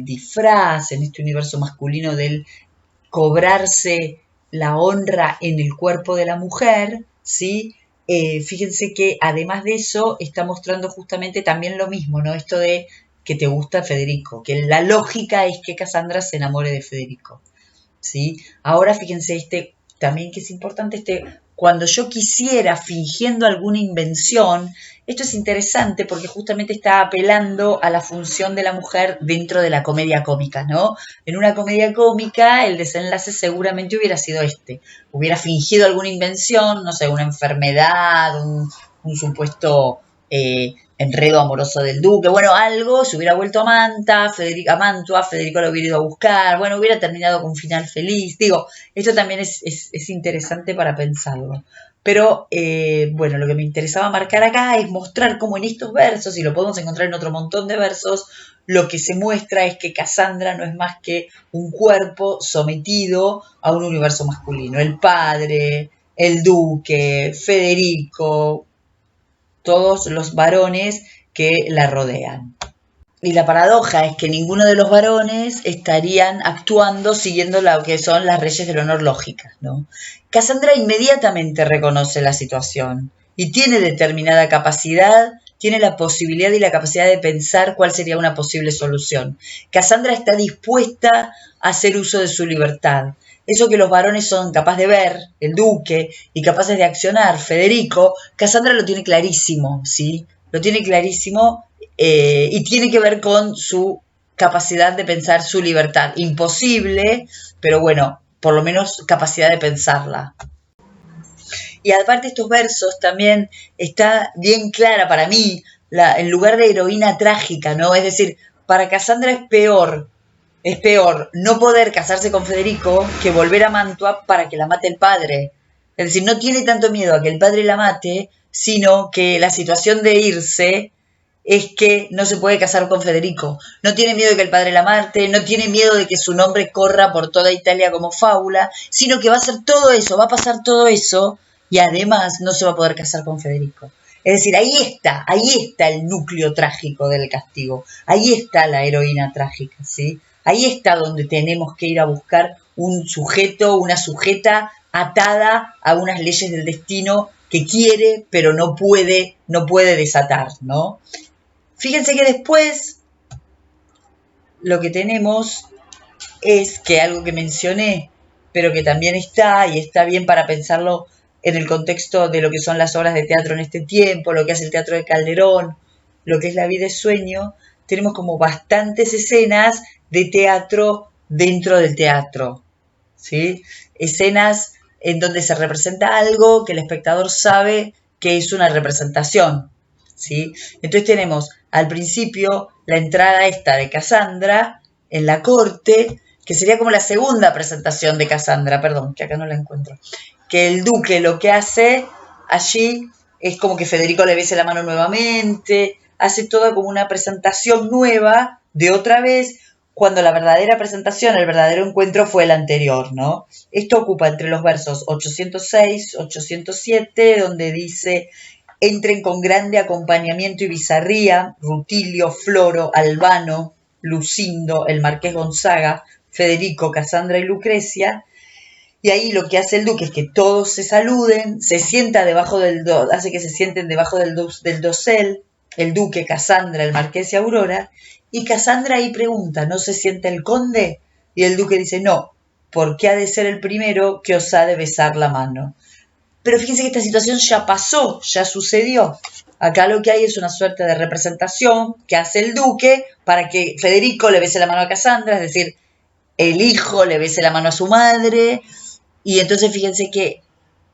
disfraz, en este universo masculino del cobrarse la honra en el cuerpo de la mujer, ¿sí? Fíjense que además de eso está mostrando justamente también lo mismo, ¿no? Esto de que te gusta Federico, que la lógica es que Cassandra se enamore de Federico, ¿sí? Ahora fíjense también que es importante cuando yo quisiera, fingiendo alguna invención, esto es interesante porque justamente está apelando a la función de la mujer dentro de la comedia cómica, ¿no? En una comedia cómica el desenlace seguramente hubiera sido hubiera fingido alguna invención, no sé, una enfermedad, un supuesto enredo amoroso del duque, bueno, algo, se hubiera vuelto a Mantua, Federico lo hubiera ido a buscar, bueno, hubiera terminado con un final feliz. Digo, esto también es interesante para pensarlo. Pero, bueno, lo que me interesaba marcar acá es mostrar cómo en estos versos, y lo podemos encontrar en otro montón de versos, lo que se muestra es que Cassandra no es más que un cuerpo sometido a un universo masculino. El padre, el duque, Federico, todos los varones que la rodean. Y la paradoja es que ninguno de los varones estarían actuando siguiendo lo que son las leyes del honor lógicas, ¿no? Cassandra inmediatamente reconoce la situación y tiene determinada capacidad, tiene la posibilidad y la capacidad de pensar cuál sería una posible solución. Cassandra está dispuesta a hacer uso de su libertad. Eso que los varones son capaces de ver, el duque, y capaces de accionar, Federico, Cassandra lo tiene clarísimo, ¿sí? Lo tiene clarísimo y tiene que ver con su capacidad de pensar su libertad. Imposible, pero bueno, por lo menos capacidad de pensarla. Y aparte estos versos también está bien clara para mí, en lugar de heroína trágica, ¿no? Es decir, para Cassandra es peor no poder casarse con Federico que volver a Mantua para que la mate el padre. Es decir, no tiene tanto miedo a que el padre la mate, sino que la situación de irse es que no se puede casar con Federico. No tiene miedo de que el padre la mate, no tiene miedo de que su nombre corra por toda Italia como fábula, sino que va a hacer todo eso, va a pasar todo eso y además no se va a poder casar con Federico. Es decir, ahí está el núcleo trágico del castigo, ahí está la heroína trágica, ¿sí? Ahí está donde tenemos que ir a buscar un sujeto, una sujeta atada a unas leyes del destino que quiere, pero no puede desatar, ¿no? Fíjense que después lo que tenemos es que algo que mencioné, pero que también está, y está bien para pensarlo en el contexto de lo que son las obras de teatro en este tiempo, lo que hace el teatro de Calderón, lo que es La vida es sueño, tenemos como bastantes escenas de teatro dentro del teatro, ¿sí? Escenas en donde se representa algo que el espectador sabe que es una representación, ¿sí? Entonces tenemos al principio la entrada esta de Cassandra en la corte, que sería como la segunda presentación de Cassandra, perdón, que acá no la encuentro, que el duque lo que hace allí es como que Federico le bese la mano nuevamente, hace toda como una presentación nueva de otra vez, cuando la verdadera presentación, el verdadero encuentro fue el anterior, ¿no? Esto ocupa entre los versos 806, 807, donde dice: entren con grande acompañamiento y bizarría, Rutilio, Floro, Albano, Lucindo, el marqués Gonzaga, Federico, Cassandra y Lucrecia. Y ahí lo que hace el duque es que todos se saluden, se sienta debajo hace que se sienten debajo del dosel, el duque, Cassandra, el marqués y Aurora, y Cassandra ahí pregunta, ¿no se siente el conde? Y el duque dice, no, porque ha de ser el primero que os ha de besar la mano. Pero fíjense que esta situación ya pasó, ya sucedió. Acá lo que hay es una suerte de representación que hace el duque para que Federico le bese la mano a Cassandra, es decir, el hijo le bese la mano a su madre, y entonces fíjense que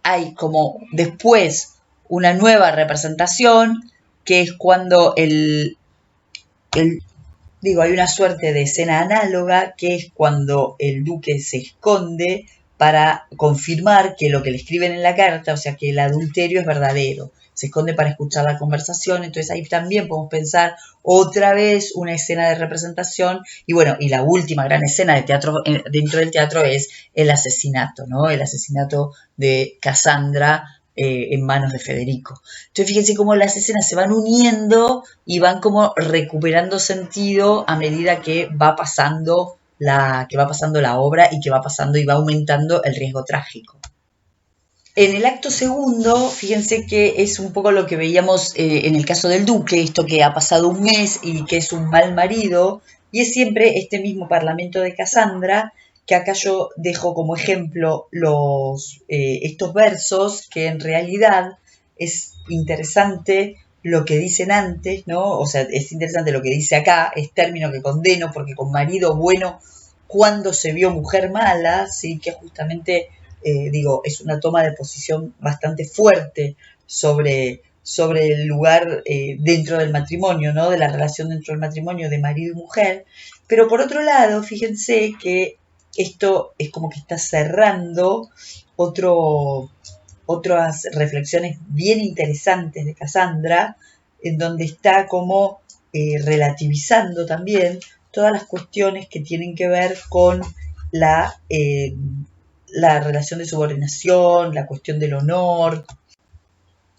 hay como después una nueva representación, que es cuando hay una suerte de escena análoga, que es cuando el duque se esconde para confirmar que lo que le escriben en la carta, o sea, que el adulterio es verdadero. Se esconde para escuchar la conversación, entonces ahí también podemos pensar otra vez una escena de representación, y bueno, y la última gran escena de teatro dentro del teatro es el asesinato, ¿no? El asesinato de Cassandra en manos de Federico. Entonces fíjense cómo las escenas se van uniendo y van como recuperando sentido a medida que va pasando la obra y que va pasando y va aumentando el riesgo trágico. En el acto segundo, fíjense que es un poco lo que veíamos en el caso del duque, esto que ha pasado un mes y que es un mal marido, y es siempre este mismo parlamento de Cassandra, que acá yo dejo como ejemplo estos versos, que en realidad es interesante lo que dicen antes, ¿no? O sea, es interesante lo que dice acá, es término que condeno, porque con marido bueno, cuando se vio mujer mala, ¿sí? Que justamente... es una toma de posición bastante fuerte sobre el lugar dentro del matrimonio, ¿no? De la relación dentro del matrimonio de marido y mujer. Pero por otro lado, fíjense que esto es como que está cerrando otras reflexiones bien interesantes de Cassandra, en donde está como relativizando también todas las cuestiones que tienen que ver con la relación de subordinación, la cuestión del honor.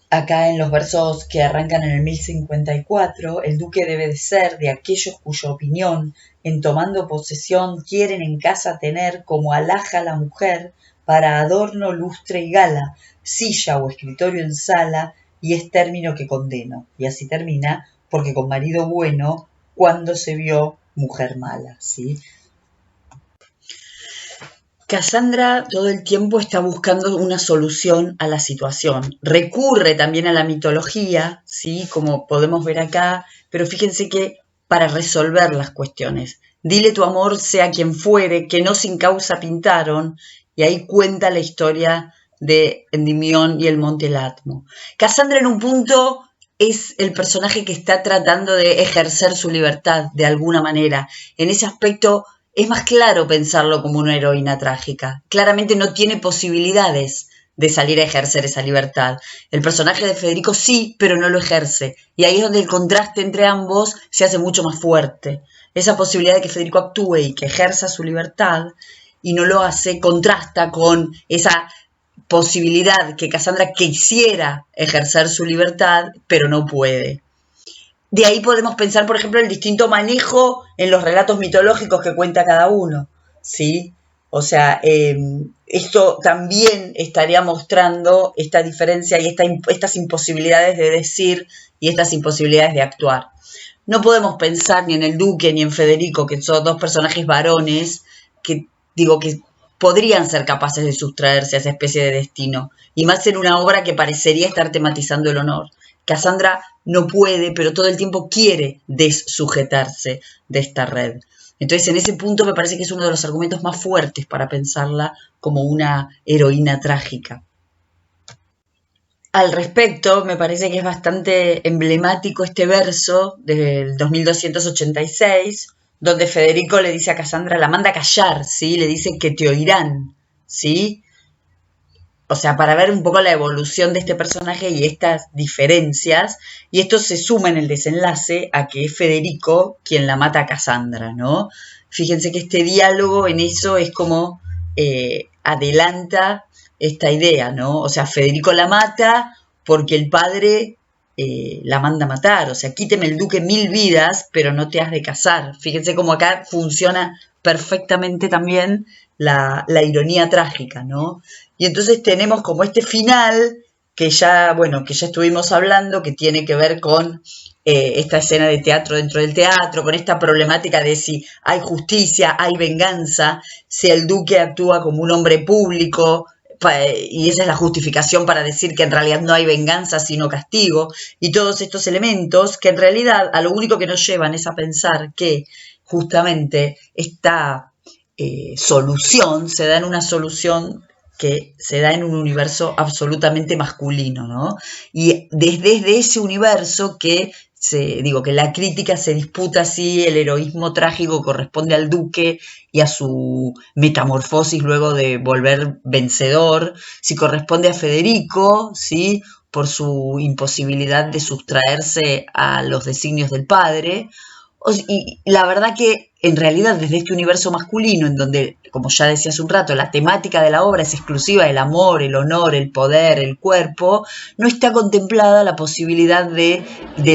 Acá en los versos que arrancan en el 1054, el duque debe de ser de aquellos cuya opinión, en tomando posesión, quieren en casa tener como alhaja la mujer, para adorno, lustre y gala, silla o escritorio en sala, y es término que condeno. Y así termina, porque con marido bueno, cuando se vio mujer mala, ¿sí? Cassandra todo el tiempo está buscando una solución a la situación. Recurre también a la mitología, ¿sí? Como podemos ver acá, pero fíjense que para resolver las cuestiones. Dile tu amor sea quien fuere, que no sin causa pintaron, y ahí cuenta la historia de Endymion y el Monte Latmo. Cassandra en un punto es el personaje que está tratando de ejercer su libertad de alguna manera. En ese aspecto es más claro pensarlo como una heroína trágica. Claramente no tiene posibilidades de salir a ejercer esa libertad. El personaje de Federico sí, pero no lo ejerce. Y ahí es donde el contraste entre ambos se hace mucho más fuerte. Esa posibilidad de que Federico actúe y que ejerza su libertad y no lo hace, contrasta con esa posibilidad que Cassandra quisiera ejercer su libertad, pero no puede. De ahí podemos pensar, por ejemplo, el distinto manejo en los relatos mitológicos que cuenta cada uno, ¿sí? O sea, esto también estaría mostrando esta diferencia y estas imposibilidades de decir y estas imposibilidades de actuar. No podemos pensar ni en el Duque ni en Federico, que son dos personajes varones, que podrían ser capaces de sustraerse a esa especie de destino, y más en una obra que parecería estar tematizando el honor. Cassandra no puede, pero todo el tiempo quiere dessujetarse de esta red. Entonces, en ese punto me parece que es uno de los argumentos más fuertes para pensarla como una heroína trágica. Al respecto, me parece que es bastante emblemático este verso del 2286, donde Federico le dice a Cassandra, la manda a callar, ¿sí? Le dice que te oirán, ¿sí? O sea, para ver un poco la evolución de este personaje y estas diferencias, y esto se suma en el desenlace a que es Federico quien la mata a Cassandra, ¿no? Fíjense que este diálogo en eso es como adelanta esta idea, ¿no? O sea, Federico la mata porque el padre la manda a matar, o sea, quíteme el duque 1000 vidas, pero no te has de casar. Fíjense cómo acá funciona perfectamente también la ironía trágica, ¿no? Y entonces tenemos como este final que ya estuvimos hablando, que tiene que ver con esta escena de teatro dentro del teatro, con esta problemática de si hay justicia, hay venganza, si el duque actúa como un hombre público, y esa es la justificación para decir que en realidad no hay venganza sino castigo, y todos estos elementos que en realidad a lo único que nos llevan es a pensar que justamente esta solución se da en una solución que se da en un universo absolutamente masculino, ¿no? Y desde ese universo que que la crítica se disputa si el heroísmo trágico corresponde al duque y a su metamorfosis luego de volver vencedor, si corresponde a Federico, ¿sí? Por su imposibilidad de sustraerse a los designios del padre. Y la verdad que en realidad desde este universo masculino, en donde, como ya decía hace un rato, la temática de la obra es exclusiva del amor, el honor, el poder, el cuerpo, no está contemplada la posibilidad de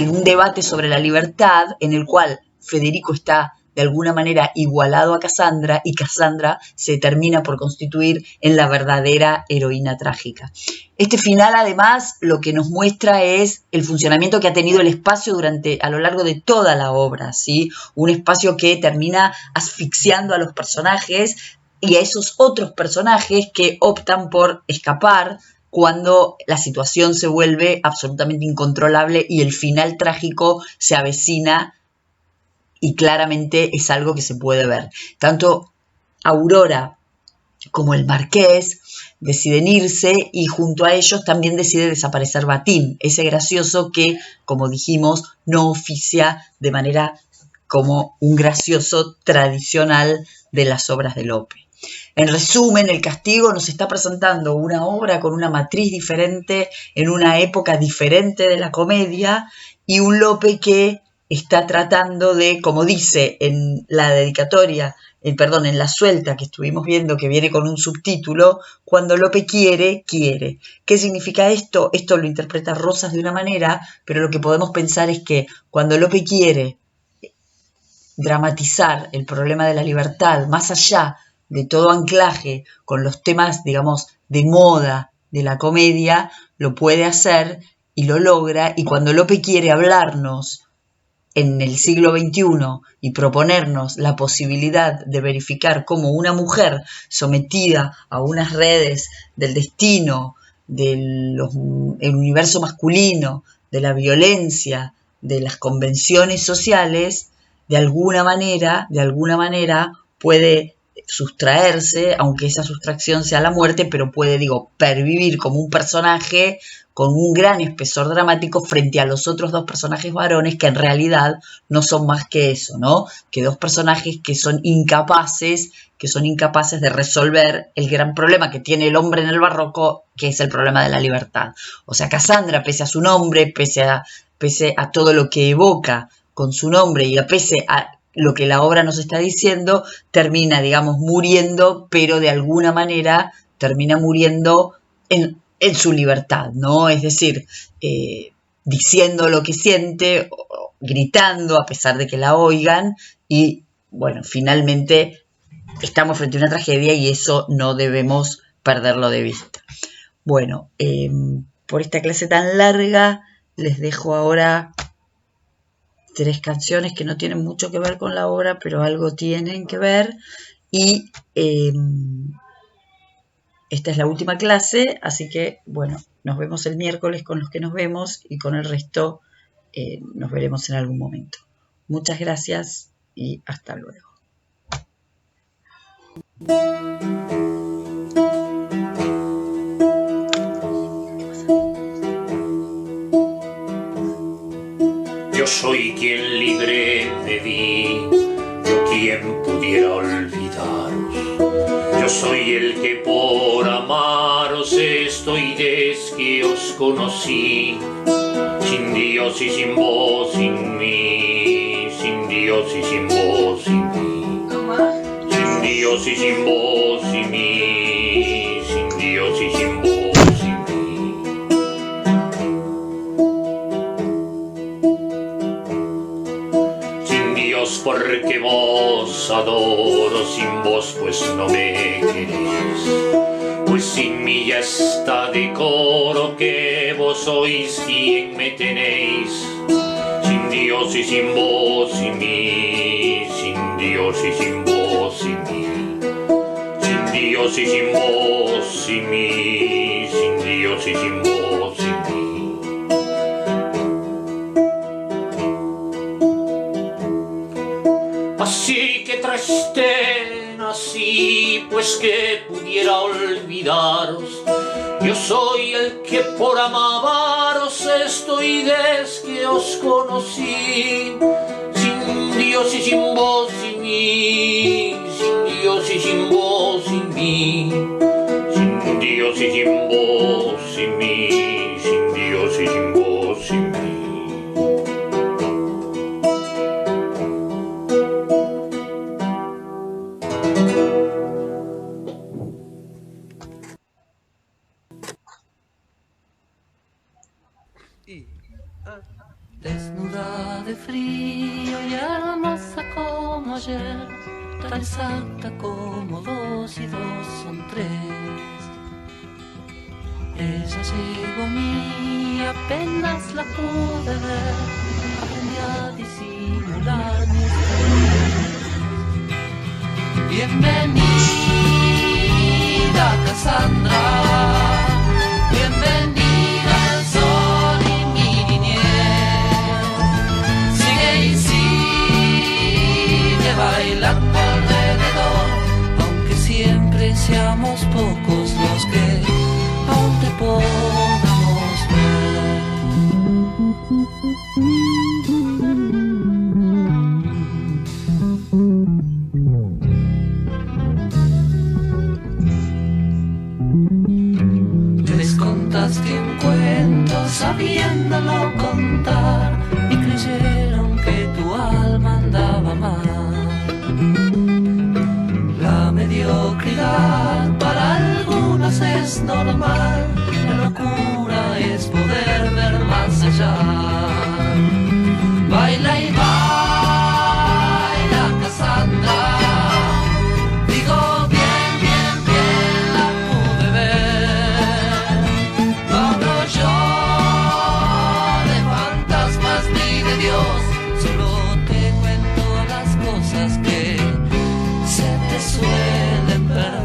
un debate sobre la libertad en el cual Federico está de alguna manera igualado a Cassandra y Cassandra se termina por constituir en la verdadera heroína trágica. Este final, además, lo que nos muestra es el funcionamiento que ha tenido el espacio a lo largo de toda la obra, ¿sí? Un espacio que termina asfixiando a los personajes y a esos otros personajes que optan por escapar cuando la situación se vuelve absolutamente incontrolable y el final trágico se avecina. Y claramente es algo que se puede ver. Tanto Aurora como el Marqués deciden irse y junto a ellos también decide desaparecer Batín, ese gracioso que, como dijimos, no oficia de manera como un gracioso tradicional de las obras de Lope. En resumen, El Castigo nos está presentando una obra con una matriz diferente, en una época diferente de la comedia, y un Lope que está tratando de, como dice en la dedicatoria, en la suelta que estuvimos viendo, que viene con un subtítulo, cuando Lope quiere, quiere. ¿Qué significa esto? Esto lo interpreta Rosas de una manera, pero lo que podemos pensar es que cuando Lope quiere dramatizar el problema de la libertad, más allá de todo anclaje con los temas, digamos, de moda de la comedia, lo puede hacer y lo logra, y cuando Lope quiere hablarnos en el siglo XXI y proponernos la posibilidad de verificar cómo una mujer sometida a unas redes del destino, del universo masculino, de la violencia, de las convenciones sociales, de alguna manera puede sustraerse, aunque esa sustracción sea la muerte, pero puede, pervivir como un personaje con un gran espesor dramático frente a los otros dos personajes varones que en realidad no son más que eso, ¿no? Que dos personajes que son incapaces de resolver el gran problema que tiene el hombre en el barroco, que es el problema de la libertad. O sea, Casandra, pese a su nombre, pese a todo lo que evoca con su nombre y pese a lo que la obra nos está diciendo, termina, muriendo, pero de alguna manera termina muriendo en su libertad, ¿no? Es decir, diciendo lo que siente, gritando a pesar de que la oigan, y bueno, finalmente estamos frente a una tragedia y eso no debemos perderlo de vista. Bueno, por esta clase tan larga les dejo ahora 3 canciones que no tienen mucho que ver con la obra, pero algo tienen que ver, y esta es la última clase, así que bueno, nos vemos el miércoles con los que nos vemos y con el resto nos veremos en algún momento. Muchas gracias y hasta luego. Yo soy quien libre me di, yo quien pudiera olvidaros. Yo soy el que por amaros estoy desde que os conocí. Sin Dios y sin vos, sin mí, sin Dios y sin vos, sin mí. Sin Dios y sin vos, sin mí, sin Dios y sin vos. Porque vos adoro, sin vos pues no me queréis, pues sin mí ya está de coro que vos sois quien me tenéis. Sin Dios y sin vos, sin mí, sin Dios y sin vos, sin mí. Sin Dios y sin vos, sin mí, sin Dios y sin vos, sin mí. Así que triste nací, pues que pudiera olvidaros. Yo soy el que por amaros estoy desde que os conocí. Sin Dios y sin vos, sin mí, sin Dios y sin vos, sin mí. Sin Dios y sin vos, sin mí, sin Dios y sin vos, sin mí. Desnuda de frío y hermosa como ayer, tan exacta como 2 y 2 son 3. Ella llegó a mí, apenas la pude ver, aprendí a disimular mi estrés. Bienvenida, Casandra, bienvenida. Bailando alrededor, aunque siempre seamos pocos los que aún te podamos ver. Les contaste un cuento sabiéndolo contar y creyeron que tu alma andaba mal. La mediocridad para algunos es normal, la locura es poder ver más allá. Baila y baila, Casandra, digo bien, bien, bien la pude ver. No hablo yo de fantasmas ni de Dios, solo te cuento las cosas que se te suelen perder.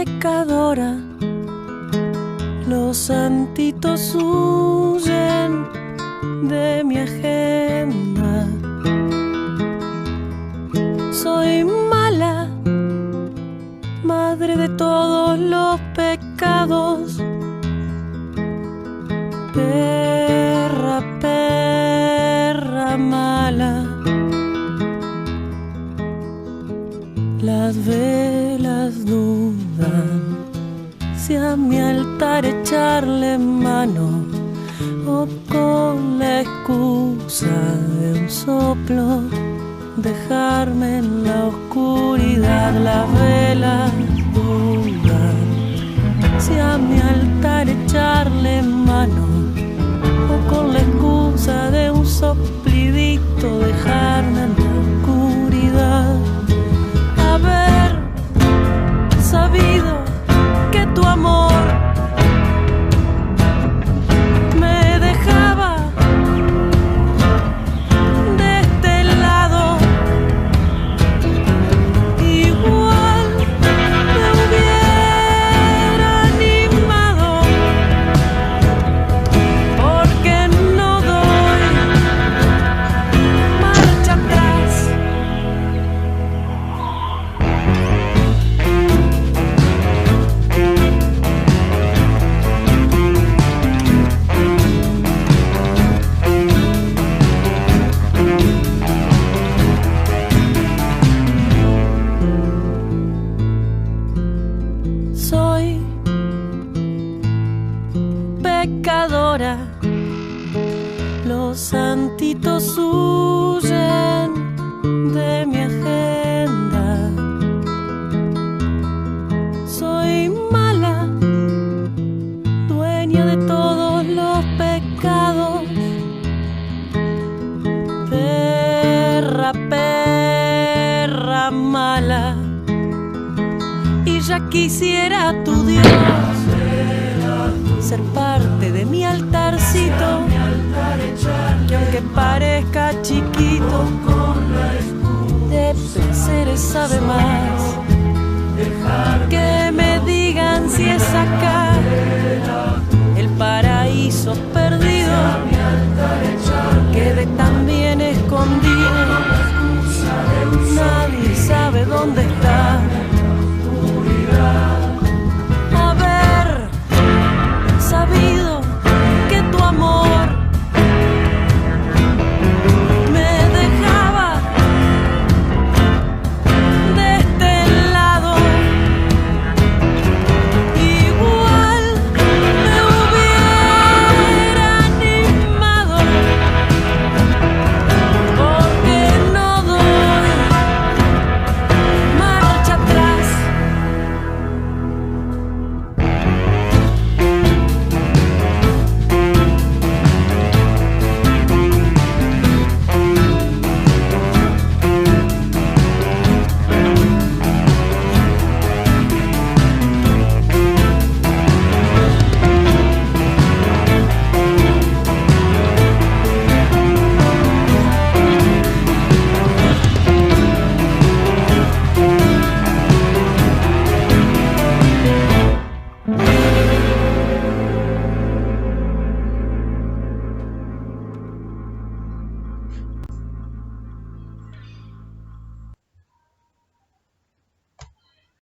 pecadora, los santitos huyen de mi agenda. Soy mala, madre de todos los pecados. Perra, perra mala. Las velas dudan si a mi altar echarle mano o con la excusa de un soplo dejarme en la oscuridad. Las velas dudan si a mi altar echarle mano o con la excusa de un soplidito dejarme en la oscuridad. Haber sabido que tu amor me dejaba de este lado, igual me hubiera animado, porque no doy marcha atrás. Soy pecadora, los santitos huyen de mi agenda. Soy mala, dueña de todos los pecados. Perra, perra mala. Y ya quisiera tu Dios ser parte de mi altarcito, que aunque parezca chiquito, de placeres sabe más. Que me digan si es acá el paraíso perdido, que de tan